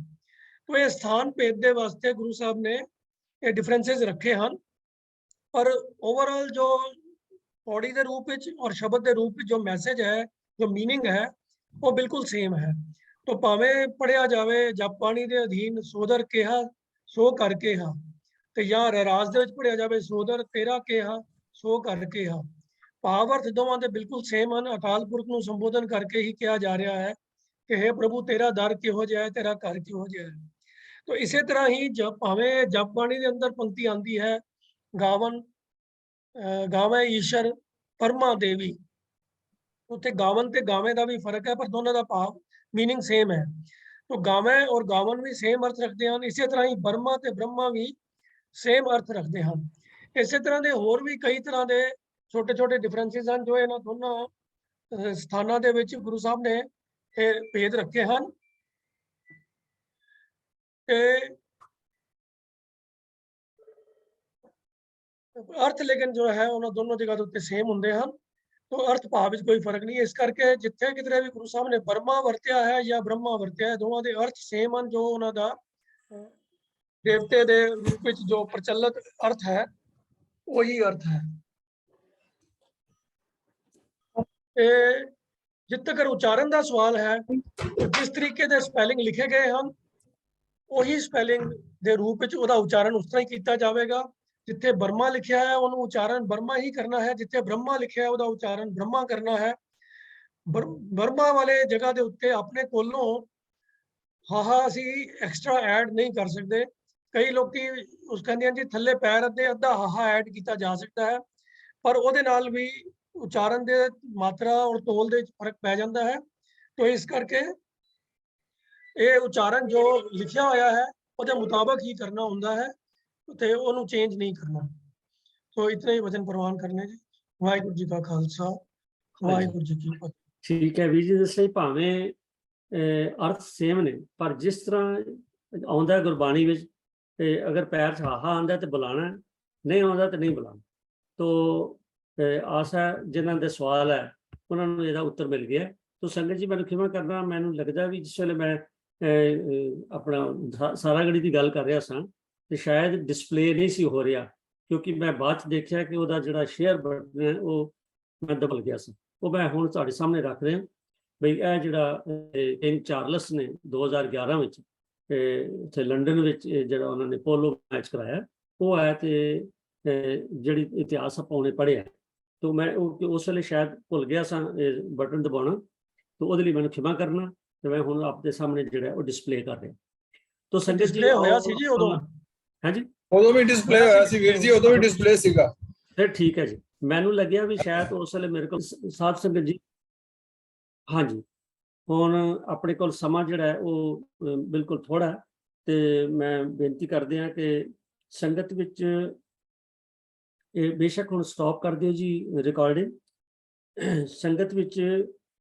तो ਇਹ ਸਥਾਨ ਭੇਦ ਦੇ ਵਾਸਤੇ ਗੁਰੂ ਸਾਹਿਬ ਨੇ ਇਹ ਡਿਫਰੈਂਸਸ ਰੱਖੇ ਹਨ, ਪਰ ਓਵਰਆਲ ਜੋ ਪੌੜੀ ਦੇ ਰੂਪ ਵਿੱਚ ਔਰ ਸ਼ਬਦ ਦੇ ਰੂਪ ਵਿੱਚ ਜੋ ਮੈਸੇਜ ਹੈ, ਜੋ ਮੀਨਿੰਗ ਹੈ, ਉਹ ਬਿਲਕੁਲ ਸੇਮ ਹੈ। तो ਭਾਵੇਂ ਪੜਿਆ ਜਾਵੇ ਜਪ ਬਾਣੀ ਦੇ ਅਧੀਨ ਸੋਦਰ ਕਿਹਾ ਸੋ ਕਰ ਕਿਹਾ, ਤੇ ਜਾਂ ਰਹਿਰਾਸ ਦੇ ਵਿੱਚ ਪੜਿਆ ਜਾਵੇ ਸੋਦਰ ਤੇਰਾ ਕਿਹਾ ਸੋ ਕਰ ਕਿਹਾ, ਭਾਵ ਅਰਥ ਦੋਵਾਂ ਦੇ ਬਿਲਕੁਲ ਸੇਮ ਹਨ। ਅਕਾਲ ਪੁਰਖ ਨੂੰ ਸੰਬੋਧਨ ਕਰਕੇ ਹੀ ਕਿਹਾ ਜਾ ਰਿਹਾ ਹੈ ਕਿ हे ਪ੍ਰਭੂ ਤੇਰਾ ਦਰ ਕਿਹੋ ਜਿਹਾ ਹੈ, ਤੇਰਾ ਘਰ ਕਿਹੋ ਜਿਹਾ ਹੈ। तो इसे तरह ही जब भावें जप बाणी के अंदर पंक्ति आती है गावन गावे ईश्वर परमा देवी, उत्थे गावन ते गावे का भी फर्क है, पर दोनों का भाव मीनिंग सेम है। तो गावे और गावन भी सेम अर्थ रखते हैं। इसी तरह ही बर्मा ते ब्रह्मा भी ਸੇਮ ਅਰਥ ਰੱਖਦੇ ਹਨ। ਇਸੇ ਤਰ੍ਹਾਂ ਦੇ ਹੋਰ ਵੀ ਕਈ ਤਰ੍ਹਾਂ ਦੇ ਛੋਟੇ ਛੋਟੇ ਡਿਫਰੈਂਸਿਸ ਹਨ ਜੋ ਇਹਨਾਂ ਦੋਨਾਂ ਸਥਾਨਾਂ ਦੇ ਵਿੱਚ ਗੁਰੂ ਸਾਹਿਬ ਨੇ ਇਹ ਭੇਦ ਰੱਖੇ ਹਨ। ਤੇ अर्थ लेकिन जो है उन्होंने दोनों जगह उत्ते सेम होंगे हैं, तो अर्थ भाव में कोई फर्क नहीं है। इस करके जिथे किधरे भी गुरु साहब ने बर्मा वरत्या है या ब्रह्मा वरत्या है, दोनों के अर्थ सेम हैं। जो उन्होंने देवते के रूप में जो प्रचलित अर्थ है वही अर्थ है। जित तक उच्चारण का सवाल है, जिस तरीके के स्पैलिंग लिखे गए हैं वही स्पैलिंग के रूप में उसका उच्चारण उस तरह ही किया जाएगा। जिथे बर्मा लिखा है उन्होंने उच्चारण बर्मा ही करना है, जिथे ब्रह्मा लिखा है उसका उच्चारण ब्रह्मा करना है। बर्मा वाले जगह के उत्ते अपने कोलों हाहा असी एक्सट्रा ऐड नहीं कर सकते। कई लोग उस कहते हैं जी थले पैर अद्धे अद्धा हाहा ऐड किया जा सकता है, पर वो भी उच्चारण के मात्रा और तोल के फर्क पै जाता है। तो इस करके ये उच्चारण जो लिखा होया है उसके मुताबिक ही करना होंदा है, ते ओनू चेंज नहीं करना। तो इतने ही वचन प्रवान करने जी। वाहिगुरू जी का खालसा, वाहिगुरू जी की फतेह। ਠੀਕ ਹੈ ਵੀਰ ਜੀ, ਇਸ ਲਈ ਭਾਵੇਂ ਅਰਥ ਸੇਮ ਨੇ, ਪਰ ਜਿਸ ਤਰ੍ਹਾਂ ਆਉਂਦਾ ਗੁਰਬਾਣੀ ਵਿੱਚ ਤੇ ਅਗਰ ਪੈਰ 'ਚ ਹਾਹਾ ਆਉਂਦਾ ਤੇ ਬੁਲਾਣਾ, ਨਹੀਂ ਆਉਂਦਾ ਤੇ ਨਹੀਂ ਬੁਲਾਣਾ। ਤੋ ਆਸ ਹੈ ਜਿਨ੍ਹਾਂ ਦੇ ਸਵਾਲ ਹੈ ਉਹਨਾਂ ਨੂੰ ਇਹਦਾ ਉੱਤਰ ਮਿਲ ਗਿਆ। ਤੋ ਸੰਗਤ ਜੀ ਮੈਨੂੰ ਖਿਮਾ ਕਰਨਾ, ਮੈਨੂੰ ਲੱਗਦਾ ਵੀ ਜਿਸ ਵੇਲੇ ਮੈਂ ਆਪਣਾ ਸਾਰਾਗੜੀ ਦੀ ਗੱਲ ਕਰ ਰਿਹਾ ਸਾਂ ਤੇ ਸ਼ਾਇਦ ਡਿਸਪਲੇ ਨਹੀਂ ਸੀ ਹੋ ਰਿਹਾ, ਕਿਉਂਕਿ ਮੈਂ ਬਾਅਦ 'ਚ ਦੇਖਿਆ ਕਿ ਉਹਦਾ ਜਿਹੜਾ ਸ਼ੇਅਰ ਬਟਨ ਹੈ ਉਹ ਮੈਂ ਦਬਲ ਗਿਆ ਸੀ। ਉਹ ਮੈਂ ਹੁਣ ਤੁਹਾਡੇ ਸਾਹਮਣੇ ਰੱਖ ਰਿਹਾ ਬਈ ਇਹ ਜਿਹੜਾ ਕਿੰਗ ਚਾਰਲਸ ਨੇ 2011 ਵਿੱਚ ਇੱਥੇ ਲੰਡਨ ਵਿੱਚ ਜਿਹੜਾ ਉਹਨਾਂ ਨੇ ਪੋਲੋ ਮੈਚ ਕਰਾਇਆ ਉਹ ਹੈ। ਤੇ ਜਿਹੜੀ ਇਤਿਹਾਸ ਆਪਾਂ ਉਹਨੇ ਪੜ੍ਹਿਆ, ਤਾਂ ਮੈਂ ਉਸ ਵੇਲੇ ਸ਼ਾਇਦ ਭੁੱਲ ਗਿਆ ਸਾਂ ਬਟਨ ਦਬਾਉਣਾ, ਤਾਂ ਉਹਦੇ ਲਈ ਮੈਨੂੰ ਖਿਮਾ ਕਰਨਾ। ਤੇ ਮੈਂ ਹੁਣ ਆਪਦੇ ਸਾਹਮਣੇ ਜਿਹੜਾ ਉਹ ਡਿਸਪਲੇ ਕਰ ਰਿਹਾ। ਤਾਂ ਸੰਗਤ ਜੀ ਹੋਇਆ ਸੀ ਜੀ ਉਦੋਂ? ਹਾਂਜੀ, ਉਦੋਂ ਵੀ ਡਿਸਪਲੇ ਹੋਇਆ ਸੀ ਵੀਰ ਜੀ, ਉਦੋਂ ਵੀ ਡਿਸਪਲੇ ਸੀਗਾ। ਫਿਰ ਠੀਕ ਹੈ ਜੀ। ਮੈਨੂੰ ਲੱਗਿਆ ਵੀ ਸ਼ਾਇਦ ਉਸ ਵੇਲੇ ਮੇਰੇ ਕੋਲ ਸਾਧ ਸੰਗਤ ਜੀ, ਹਾਂਜੀ ਹੁਣ ਆਪਣੇ ਕੋਲ ਸਮਾਂ ਜਿਹੜਾ ਹੈ ਉਹ ਬਿਲਕੁਲ ਥੋੜਾ, ਤੇ ਮੈਂ ਬੇਨਤੀ ਕਰਦੇ ਹਾਂ ਕਿ ਸੰਗਤ ਵਿੱਚ ਇਹ ਬੇਸ਼ੱਕ ਹੁਣ ਸਟਾਪ ਕਰ ਦਿਓ ਜੀ ਰਿਕਾਰਡਿੰਗ। ਸੰਗਤ ਵਿੱਚ